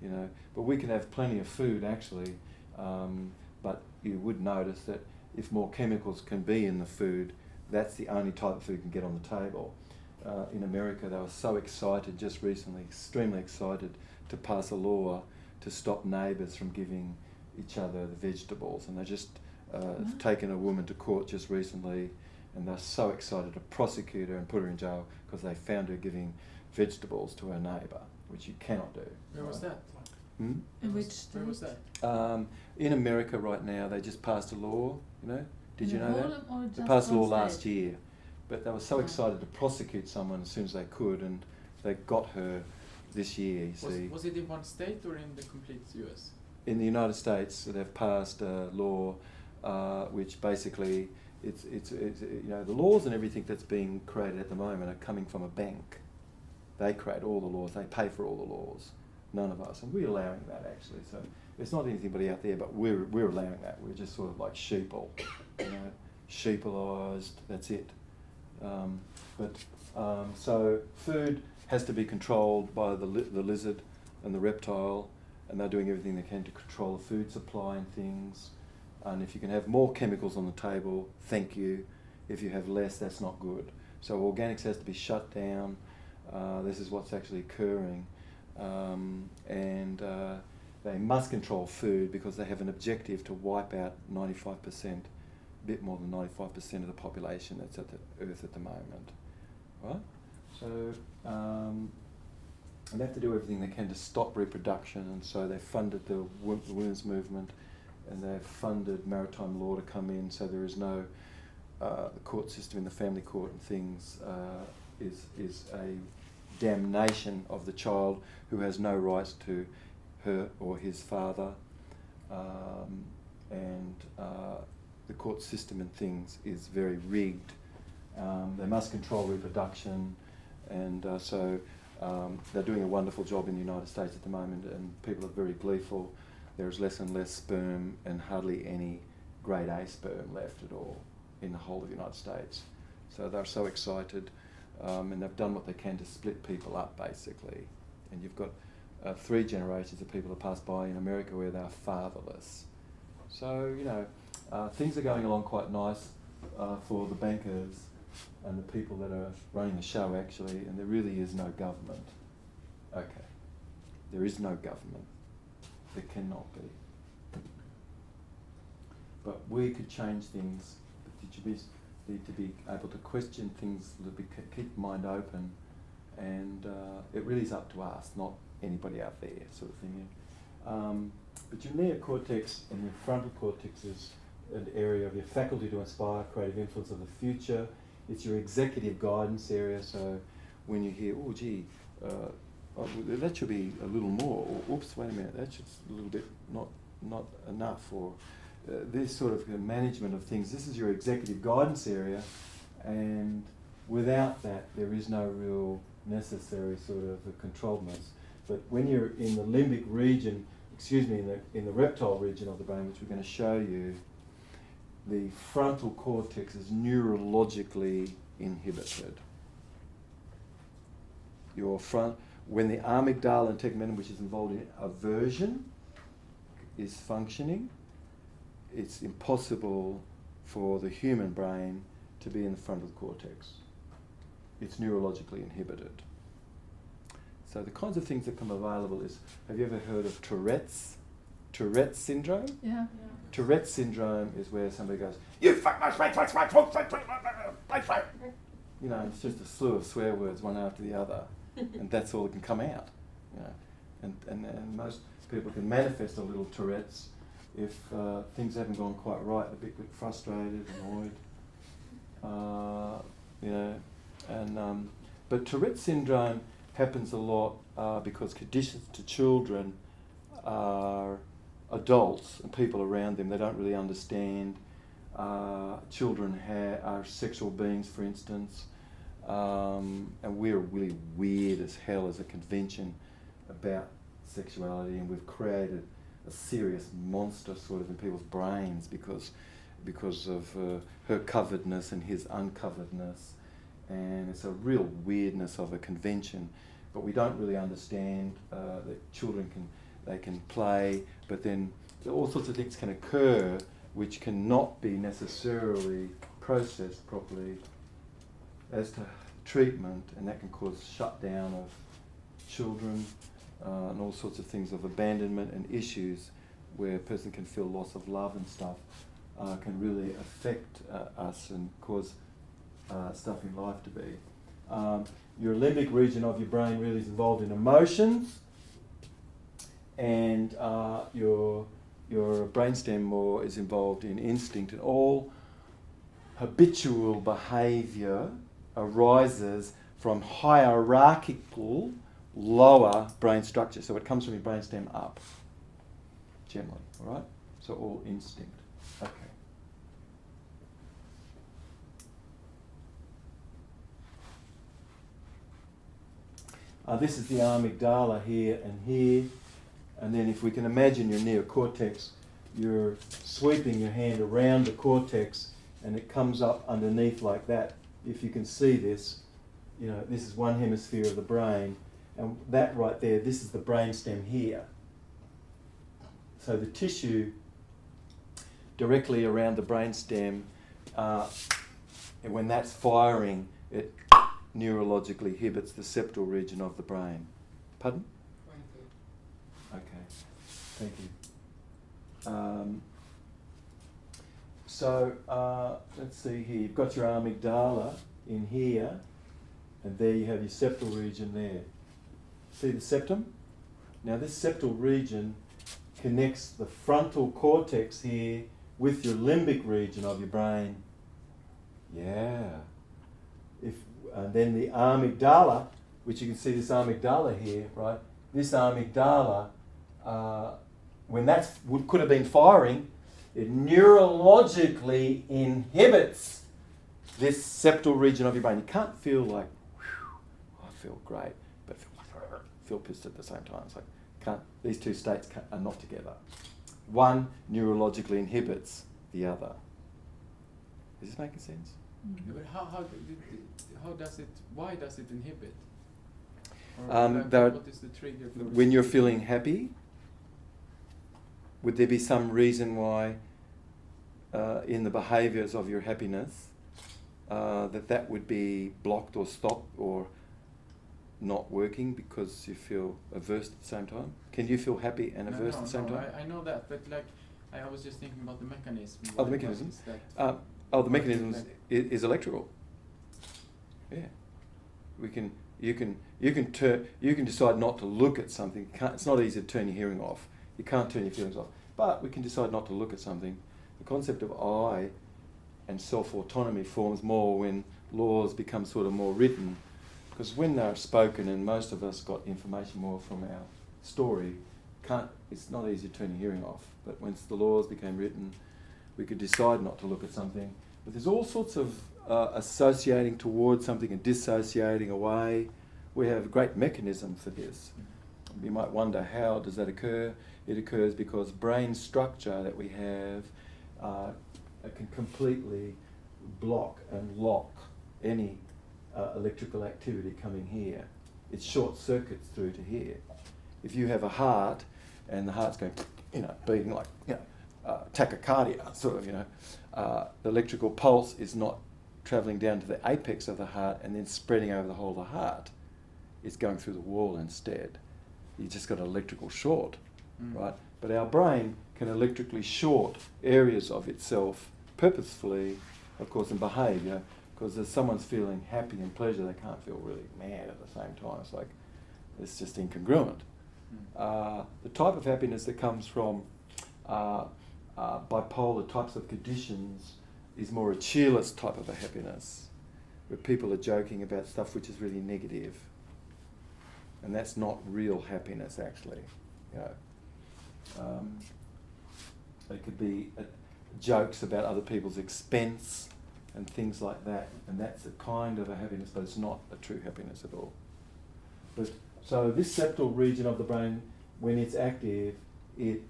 you know? But we can have plenty of food actually, but you would notice that if more chemicals can be in the food, that's the only type of food can get on the table. In America, they were so excited just recently, extremely excited, to pass a law to stop neighbours from giving each other the vegetables, and they just taken a woman to court just recently, and they're so excited to prosecute her and put her in jail because they found her giving vegetables to her neighbour, which you cannot do. Where was that? In which state? Where was that? In America right now, they just passed a law, you know? Did you know All that? or They just passed a law one last state? year But they were so excited to prosecute someone as soon as they could, and they got her this year, you see. Was it in one state or in the complete US? In the United States, they've passed a law which basically, it's you know, the laws and everything that's being created at the moment are coming from a bank. They create all the laws, they pay for all the laws, none of us, and we're allowing that actually. So it's not anybody out there, but we're allowing that. We're just sort of like sheeple, you know, sheepalized, that's it. So food has to be controlled by the lizard and the reptile, and they're doing everything they can to control the food supply and things. And if you can have more chemicals on the table, thank you. If you have less, that's not good. So organics has to be shut down. This is what's actually occurring. They must control food because they have an objective to wipe out 95%, a bit more than 95% of the population that's at the Earth at the moment. Right? So they have to do everything they can to stop reproduction, and so they funded the women's movement, and they've funded maritime law to come in, so there is no, the court system in the family court and things is a damnation of the child who has no rights to her or his father, the court system and things is very rigged. They must control reproduction, and they're doing a wonderful job in the United States at the moment, and people are very gleeful. There's less and less sperm and hardly any grade A sperm left at all in the whole of the United States. So they're so excited, and they've done what they can to split people up basically. And you've got 3 generations of people that pass by in America where they're fatherless. So, you know, things are going along quite nice for the bankers and the people that are running the show actually, and there really is no government. Okay, there is no government. There cannot be. But we could change things, but you need to be able to question things, keep the mind open, and it really is up to us, not anybody out there, sort of thing. But your neocortex and your frontal cortex is an area of your faculty to inspire, creative influence of the future. It's your executive guidance area, so when you hear, oh gee, that should be a little more, or oops, wait a minute, that's just a little bit not enough, or this sort of management of things, this is your executive guidance area, and without that there is no real necessary sort of controlledness. But when you're in the limbic region, in the reptile region of the brain, which we're going to show you, the frontal cortex is neurologically inhibited. When the amygdala and tegmentum, which is involved in aversion, is functioning, it's impossible for the human brain to be in the frontal cortex. It's neurologically inhibited. So the kinds of things that come available is, have you ever heard of Tourette's syndrome? Yeah. Tourette's syndrome is where somebody goes, you know, it's just a slew of swear words one after the other, and that's all that can come out. You know, and most people can manifest a little Tourette's if things haven't gone quite right, a bit frustrated, annoyed, you know, and but Tourette's syndrome happens a lot because conditions to children are adults and people around them, they don't really understand. Children are sexual beings, for instance, and we're really weird as hell as a convention about sexuality, and we've created a serious monster sort of in people's brains because of her coveredness and his uncoveredness, and it's a real weirdness of a convention. But we don't really understand that children can play, but then all sorts of things can occur which cannot be necessarily processed properly as to treatment, and that can cause shutdown of children and all sorts of things of abandonment and issues where a person can feel loss of love and stuff can really affect us and cause stuff in life to be. Your limbic region of your brain really is involved in emotions, and your brainstem more is involved in instinct, and all habitual behaviour arises from hierarchical lower brain structure. So it comes from your brainstem up, generally, all right? So all instinct. Okay. This is the amygdala here, and then if we can imagine your neocortex, you're sweeping your hand around the cortex and it comes up underneath like that. If you can see this, you know, this is one hemisphere of the brain, and that right there, this is the brainstem here. So the tissue directly around the brainstem, when that's firing, it neurologically inhibits the septal region of the brain. Pardon? Okay, thank you. Let's see here. You've got your amygdala in here, and there you have your septal region there. See the septum? Now this septal region connects the frontal cortex here with your limbic region of your brain. Yeah. And then the amygdala, which you can see this amygdala here, right? This amygdala, when that could have been firing, it neurologically inhibits this septal region of your brain. You can't feel like, whew, I feel great, but feel pissed at the same time. It's like, these two states are not together. One neurologically inhibits the other. Is this making sense? Yeah, but how does it? Why does it inhibit? What is the trigger for when you're feeling happy? Would there be some reason why, in the behaviours of your happiness, that would be blocked or stopped or not working because you feel averse at the same time? Can you feel happy and averse at the same time? I know that, but like I was just thinking about the mechanism. Oh, the mechanism. The mechanism is electrical. Yeah, you can decide not to look at something. It's not easy to turn your hearing off. You can't turn your feelings off, but we can decide not to look at something. The concept of I and self-autonomy forms more when laws become sort of more written, because when they're spoken, and most of us got information more from our story, it's not easy to turn your hearing off. But once the laws became written, we could decide not to look at something. But there's all sorts of associating towards something and dissociating away. We have a great mechanism for this. You might wonder, how does that occur? It occurs because brain structure that we have can completely block and lock any electrical activity coming here. It short circuits through to here. If you have a heart and the heart's going, beating like, tachycardia, sort of, the electrical pulse is not travelling down to the apex of the heart and then spreading over the whole of the heart. It's going through the wall instead. You just got an electrical short, right? But our brain can electrically short areas of itself purposefully, of course, in behaviour, because if someone's feeling happy and pleasure, they can't feel really mad at the same time. It's like, it's just incongruent. The type of happiness that comes from bipolar types of conditions is more a cheerless type of a happiness, where people are joking about stuff which is really negative. And that's not real happiness, actually. It could be jokes about other people's expense and things like that, and that's a kind of a happiness, but it's not a true happiness at all. So this septal region of the brain, when it's active, it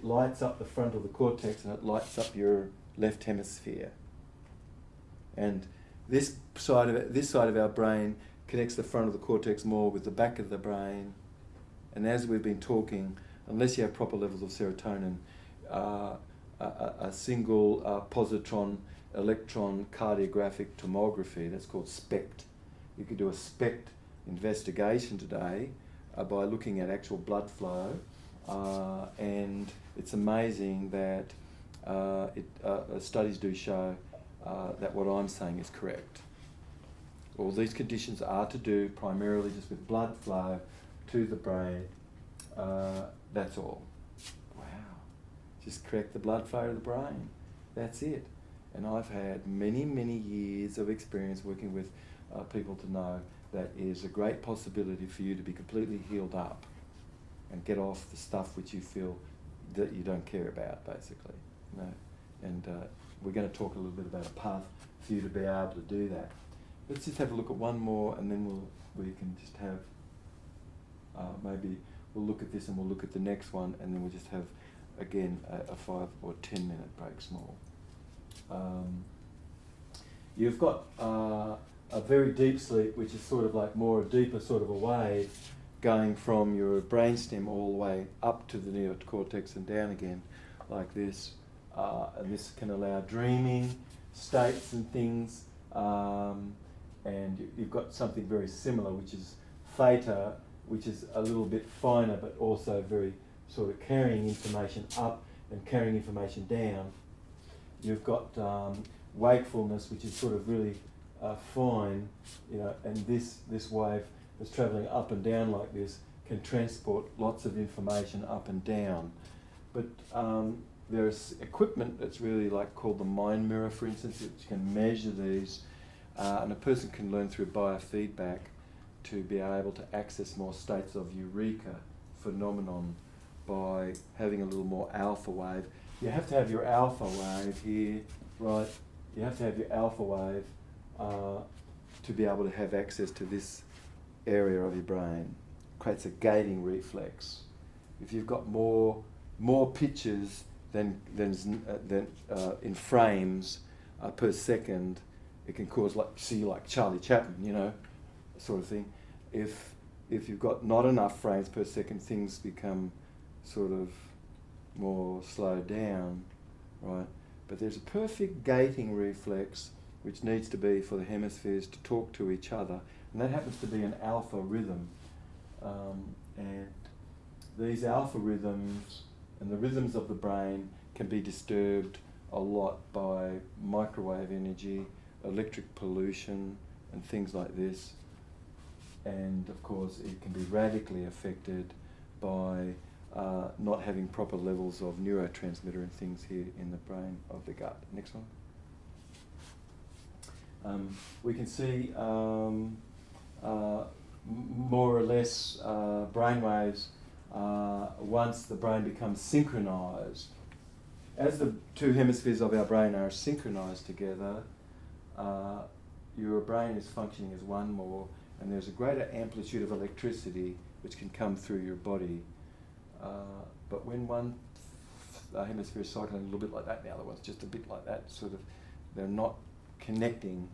lights up the front of the cortex and it lights up your left hemisphere. And this side of our brain connects the front of the cortex more with the back of the brain. And as we've been talking, unless you have proper levels of serotonin, a single positron electron cardiographic tomography, that's called SPECT. You could do a SPECT investigation today by looking at actual blood flow, and it's amazing that studies do show that what I'm saying is correct. All these conditions are to do primarily just with blood flow to the brain. That's all. Wow. Just correct the blood flow to the brain. That's it. And I've had many, many years of experience working with people to know that is a great possibility for you to be completely healed up and get off the stuff which you feel that you don't care about, basically. You know? And we're going to talk a little bit about a path for you to be able to do that. Let's just have a look at one more, and then we can just have maybe we'll look at this and we'll look at the next one, and then we'll just have again a 5 or 10 minute break small. You've got a very deep sleep, which is sort of like more a deeper sort of a wave going from your brainstem all the way up to the neocortex and down again, like this. And this can allow dreaming states and things. And you've got something very similar, which is theta, which is a little bit finer, but also very sort of carrying information up and carrying information down. You've got wakefulness, which is sort of really fine, you know, and this wave that's travelling up and down like this can transport lots of information up and down. But there's equipment that's really like called the mind mirror, for instance, which can measure these, and a person can learn through biofeedback to be able to access more states of eureka phenomenon by having a little more alpha wave. You have to have your alpha wave here, right? You have to have your alpha wave to be able to have access to this area of your brain. Creates a gating reflex. If you've got more pitches than in frames per second, it can cause like Charlie Chaplin, you know, sort of thing. If you've got not enough frames per second, things become sort of more slowed down, right? But there's a perfect gating reflex which needs to be for the hemispheres to talk to each other, and that happens to be an alpha rhythm. And these alpha rhythms and the rhythms of the brain can be disturbed a lot by microwave energy, electric pollution, and things like this. And of course, it can be radically affected by not having proper levels of neurotransmitter and things here in the brain of the gut. Next one. We can see more or less brainwaves once the brain becomes synchronized. As the two hemispheres of our brain are synchronized together, your brain is functioning as one more, and there's a greater amplitude of electricity which can come through your body. But when one hemisphere is cycling a little bit like that, and the other one's just a bit like that, sort of, they're not connecting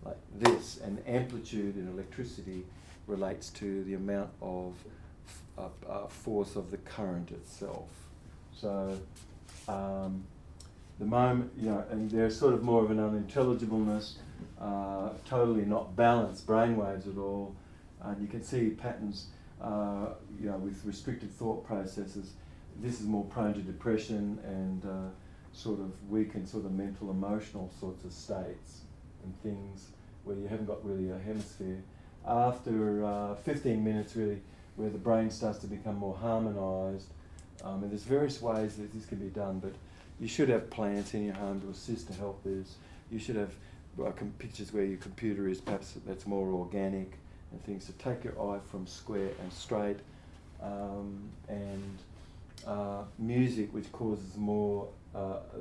like this, and amplitude in electricity relates to the amount of force of the current itself. So the moment, you know, and there's sort of more of an unintelligibleness, totally not balanced brainwaves at all, and you can see patterns, you know, with restricted thought processes. This is more prone to depression and sort of weakened sort of mental, emotional sorts of states and things where you haven't got really a hemisphere. After 15 minutes really, where the brain starts to become more harmonised, and there's various ways that this can be done, but you should have plants in your home to assist to help this. You should have pictures where your computer is perhaps that's more organic and things. So take your eye from square and straight, and music which causes more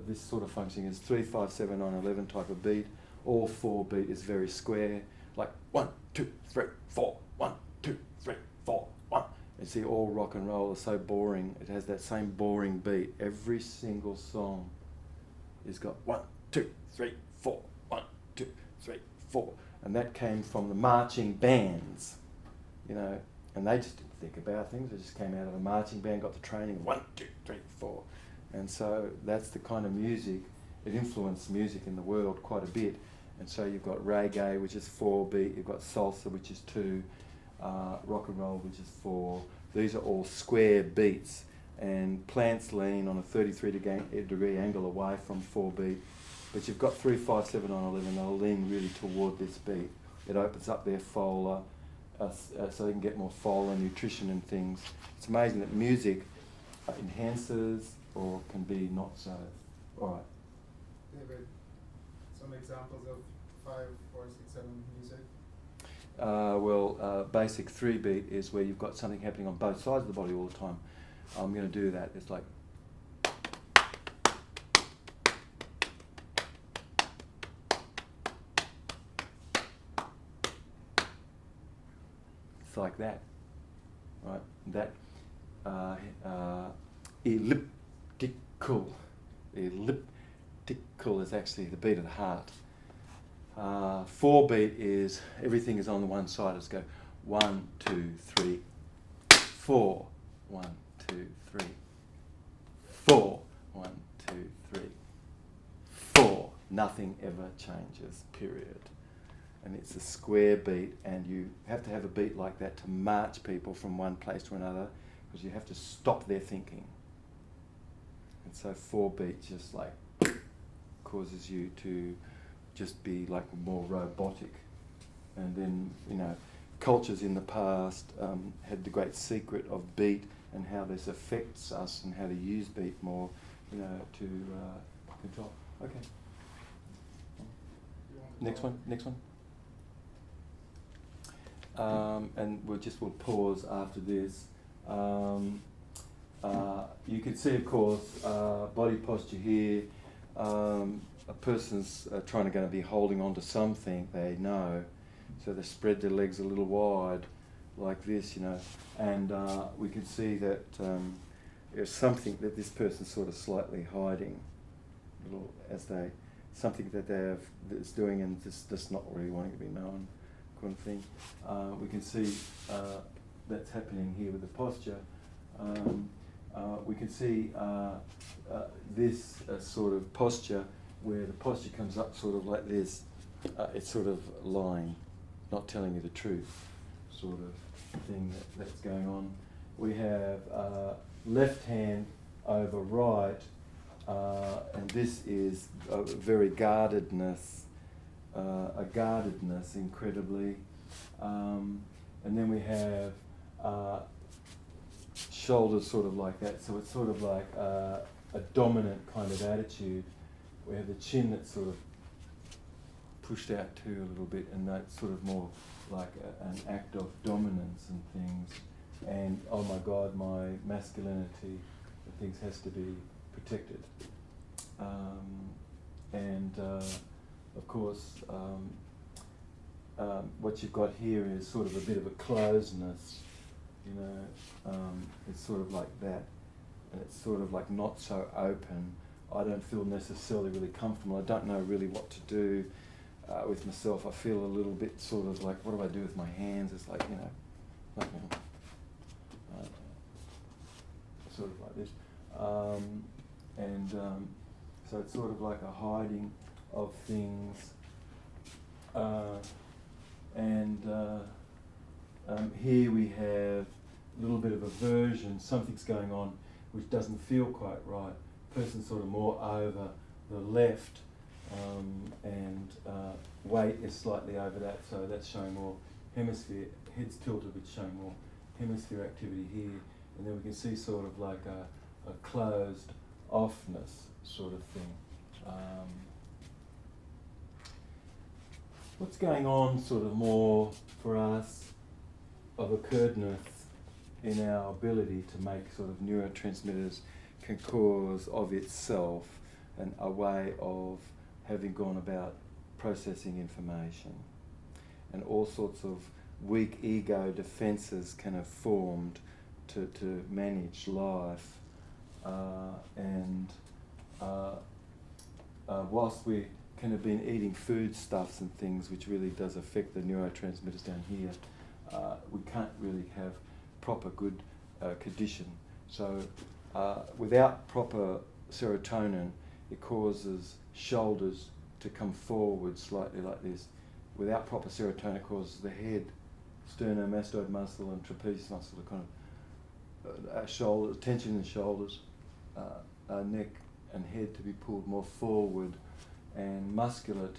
this sort of functioning is 3, 5, 7, 9, 11 type of beat. All 4 beat is very square, like 1, 2, 3, 4, 1, 2, 3, 4, 1. And see, all rock and roll is so boring. It has that same boring beat. Every single song has got 1, 2, 3, 4, 1, 2, 3, 4. And that came from the marching bands, you know, and they just didn't think about things. They just came out of a marching band, got the training, 1, 2, 3, 4. And so that's the kind of music. It influenced music in the world quite a bit. And so you've got reggae, which is 4 beat, you've got salsa, which is 2, rock and roll, which is 4. These are all square beats, and plants lean on a 33-degree angle away from 4 beat. But you've got 3, 5, 7, 9, 11, they'll lean really toward this beat. It opens up their fola, so they can get more fola, nutrition and things. It's amazing that music enhances or can be not so. All right. Yeah, but some examples of 5, 4, 6, 7 music? Basic 3 beat is where you've got something happening on both sides of the body all the time. I'm going to do that. It's like. It's like that, right? That elliptical is actually the beat of the heart. 4 beat is everything is on the one side. Let's go 1, 2, 3, 4. 1, 2, 3, 4. 1, 2, 3, 4. Nothing ever changes, period. And it's a square beat, and you have to have a beat like that to march people from one place to another, because you have to stop their thinking. And so 4 beat just like causes you to just be like more robotic. And then, you know, cultures in the past had the great secret of beat and how this affects us and how to use beat more, you know, to control. Okay. Next one. And we'll pause after this. You can see, of course, body posture here. A person's going to be holding on to something they know, so they spread their legs a little wide, like this, you know. And we can see that there's something that this person's sort of slightly hiding, something that that's doing and just not really wanting to be known, kind of thing. We can see that's happening here with the posture. We can see this sort of posture where the posture comes up sort of like this. It's sort of lying, not telling you the truth, sort of thing that's going on. We have left hand over right, and this is a very guardedness, incredibly. And then we have shoulders sort of like that, so it's sort of like a dominant kind of attitude. We have the chin that's sort of pushed out too a little bit, and that's sort of more like an act of dominance and things. And oh my God, my masculinity and things has to be protected. Of course, what you've got here is sort of a bit of a closeness, you know. It's sort of like that, and it's sort of like not so open. I don't feel necessarily really comfortable. I don't know really what to do with myself. I feel a little bit sort of like, what do I do with my hands? It's like, you know, sort of like this. So it's sort of like a hiding of things. Here we have a little bit of aversion. Something's going on which doesn't feel quite right. Person's sort of more over the left, and weight is slightly over that, so that's showing more hemisphere. Head's tilted, which is showing more hemisphere activity here. And then we can see sort of like a closed offness sort of thing. What's going on sort of more for us of occurredness in our ability to make sort of neurotransmitters can cause of itself and a way of having gone about processing information. And all sorts of weak ego defenses can have formed to manage life. Whilst we can have been eating foodstuffs and things, which really does affect the neurotransmitters down here, we can't really have proper good condition. So without proper serotonin, it causes shoulders to come forward slightly like this. Without proper serotonin, it causes the head, sternomastoid muscle and trapezius muscle to kind of shoulder tension in the shoulders, neck and head to be pulled more forward, and muscular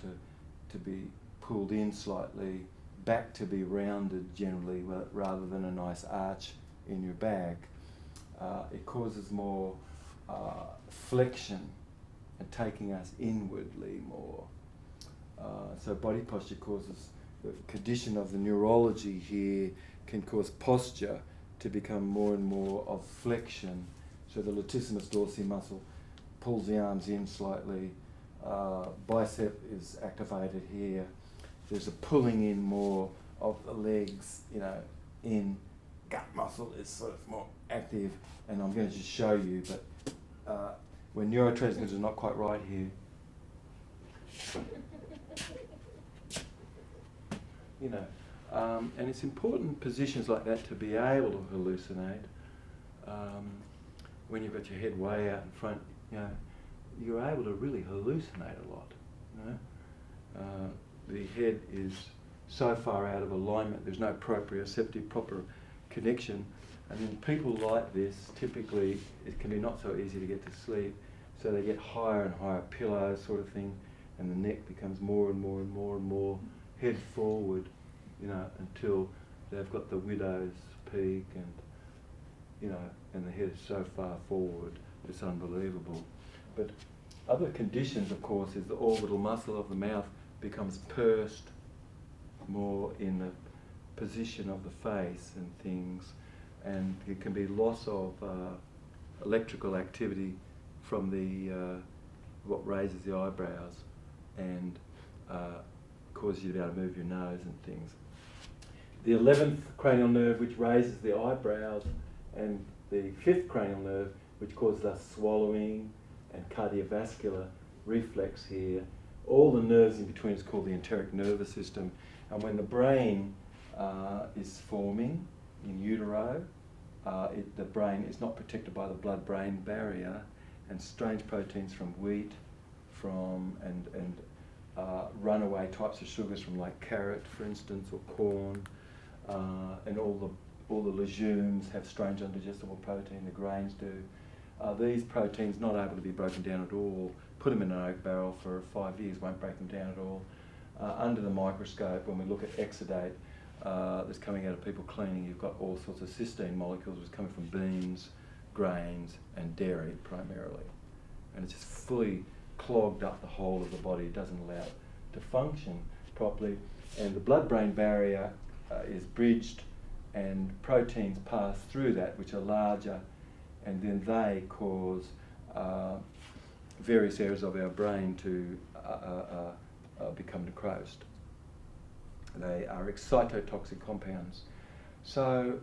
to be pulled in slightly, back to be rounded generally rather than a nice arch in your back. It causes more flexion and taking us inwardly more. So body posture causes the condition of the neurology here can cause posture to become more and more of flexion. So the latissimus dorsi muscle pulls the arms in slightly. Bicep is activated here. There's a pulling in more of the legs, in. Gut muscle is sort of more active, and I'm going to just show you, but when neurotransmitters are not quite right here, and it's important positions like that to be able to hallucinate. When you've got your head way out in front, you're able to really hallucinate a lot. The head is so far out of alignment, there's no proprioceptive, proper connection, and in people like this, typically it can be not so easy to get to sleep, so they get higher and higher pillows sort of thing, and the neck becomes more and more and more and more head forward, until they've got the widow's peak, and the head is so far forward, it's unbelievable. But other conditions, of course, is the orbital muscle of the mouth becomes pursed more in the position of the face and things, and it can be loss of electrical activity from the what raises the eyebrows and causes you to be able to move your nose and things. The 11th cranial nerve, which raises the eyebrows, and the 5th cranial nerve, which causes us swallowing and cardiovascular reflex here. All the nerves in between is called the enteric nervous system, and when the brain is forming in utero, the brain is not protected by the blood-brain barrier, and strange proteins from wheat, and runaway types of sugars from like carrot, for instance, or corn, and all the legumes have strange undigestible protein. The grains do. These proteins not able to be broken down at all. Put them in an oak barrel for 5 years, won't break them down at all. Under the microscope, when we look at exudate that's coming out of people cleaning, you've got all sorts of cysteine molecules which are coming from beans, grains, and dairy primarily. And it's just fully clogged up the whole of the body. It doesn't allow it to function properly. And the blood-brain barrier is bridged, and proteins pass through that which are larger, and then they cause various areas of our brain to become necrosed. They are excitotoxic compounds. So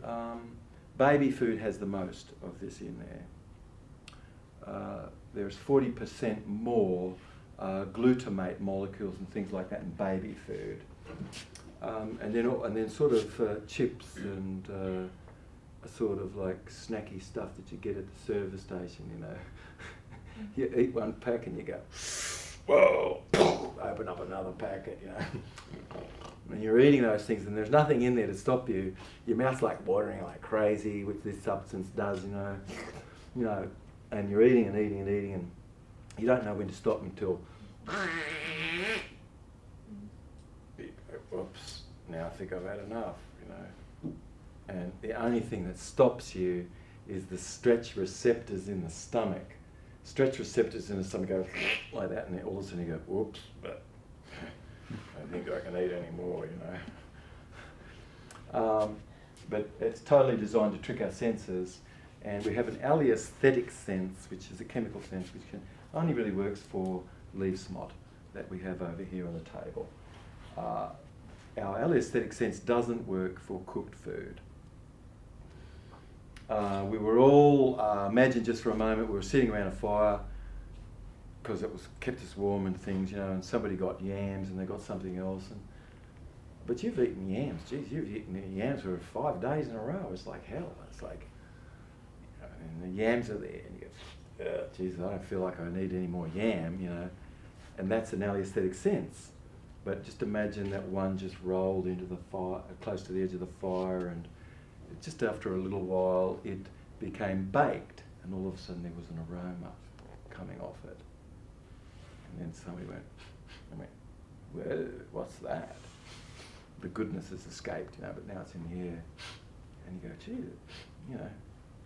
baby food has the most of this in there. There's 40% more glutamate molecules and things like that in baby food. And then sort of chips and sort of like snacky stuff that you get at the service station, You eat one pack and you go, whoa, open up another packet, And you're eating those things and there's nothing in there to stop you. Your mouth's like watering like crazy, which this substance does, and you're eating and eating and eating, and you don't know when to stop until, whoops, now I think I've had enough, And the only thing that stops you is the stretch receptors in the stomach. Stretch receptors in the stomach go like that, and then all of a sudden you go, whoops, but I don't think I can eat anymore, But it's totally designed to trick our senses, and we have an alliesthetic sense, which is a chemical sense, which only really works for leaf smut that we have over here on the table. Our alliesthetic sense doesn't work for cooked food. We were all, imagine just for a moment, we were sitting around a fire because it kept us warm and things, and somebody got yams and they got something else. But you've eaten yams, geez, you've eaten yams for 5 days in a row. It's like hell. It's like, and the yams are there, and you go, geez, I don't feel like I need any more yam, And that's an alliesthetic sense. But just imagine that one just rolled into the fire, close to the edge of the fire, and just after a little while it became baked, and all of a sudden there was an aroma coming off it. And then somebody went, well, what's that? The goodness has escaped, but now it's in the air. And you go, gee,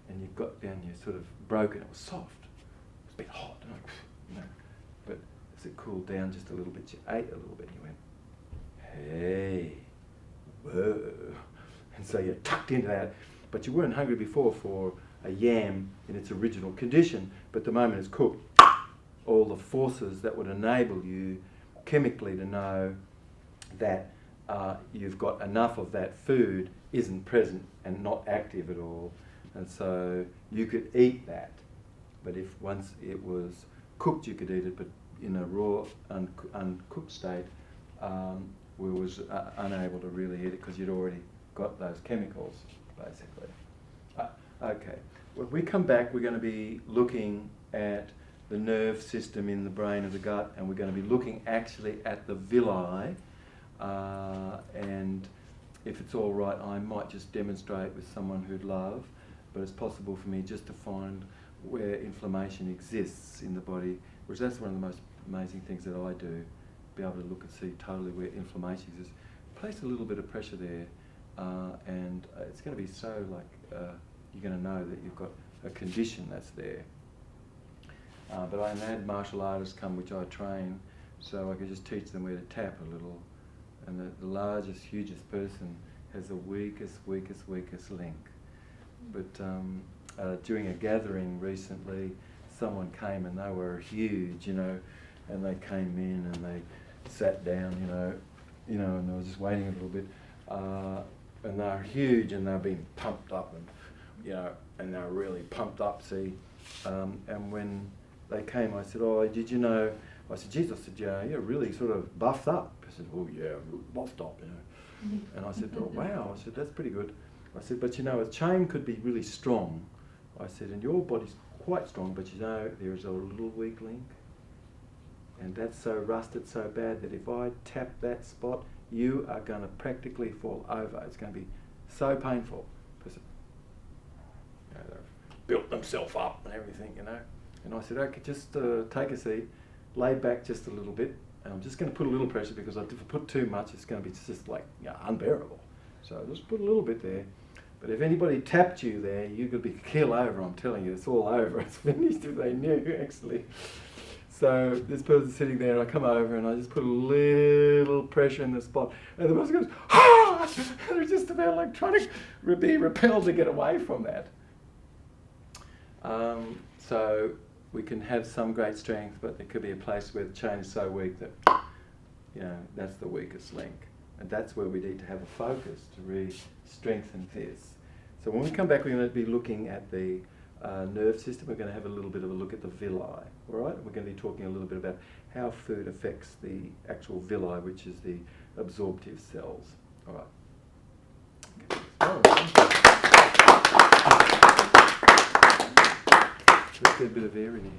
and you got down, you sort of broke it, it was soft. It was a bit hot, but once it cooled down just a little bit, you ate a little bit, and you went, hey, whoa. And so you tucked into that, but you weren't hungry before for a yam in its original condition, but the moment it's cooked, all the forces that would enable you chemically to know that you've got enough of that food isn't present and not active at all, and so you could eat that. But if once it was cooked, you could eat it, but in a raw, uncooked state, we was unable to really eat it because you'd already got those chemicals, basically. Okay, when we come back, we're going to be looking at the nerve system in the brain of the gut, and we're going to be looking actually at the villi, and if it's all right, I might just demonstrate with someone who'd love, but it's possible for me just to find where inflammation exists in the body, which that's one of the most amazing things that I do, be able to look and see totally where inflammation exists. Place a little bit of pressure there, and it's going to be so like, you're going to know that you've got a condition that's there. But I had martial artists come, which I train, so I could just teach them where to tap a little. And the largest, hugest person has the weakest link. But during a gathering recently, someone came and they were huge, you know, and they came in and they sat down, you know, and I was just waiting a little bit. And they were huge and they were being pumped up, and you know, and they were really pumped up. See, and when they came, I said, "Oh, did you know?" I said, "Geez," I said, "Yeah, you're really sort of buffed up." I said, "Oh yeah, buffed up, you know." And I said, "Oh wow," I said, "That's pretty good." I said, "But you know, a chain could be really strong." I said, "And your body's quite strong, but you know, there is a little weak link, and that's so rusted so bad that if I tap that spot, you are going to practically fall over. It's going to be so painful." Because, you know, they've built themselves up and everything, you know. And I said, "Okay, just take a seat, lay back just a little bit, and I'm just going to put a little pressure, because if I put too much, it's going to be just like, you know, unbearable. So just put a little bit there. But if anybody tapped you there, you could be keel over. I'm telling you, it's all over. It's finished if they knew, actually." So this person's sitting there, and I come over and I just put a little pressure in the spot, and the person goes, "Ah!" And they're just about like trying to be repelled to get away from that. So we can have some great strength, but there could be a place where the chain is so weak that, you know, that's the weakest link. And that's where we need to have a focus to really strengthen this. So when we come back, we're going to be looking at the nerve system. We're going to have a little bit of a look at the villi, all right? We're going to be talking a little bit about how food affects the actual villi, which is the absorptive cells, all right? Okay. Oh. Let's get a bit of air in here.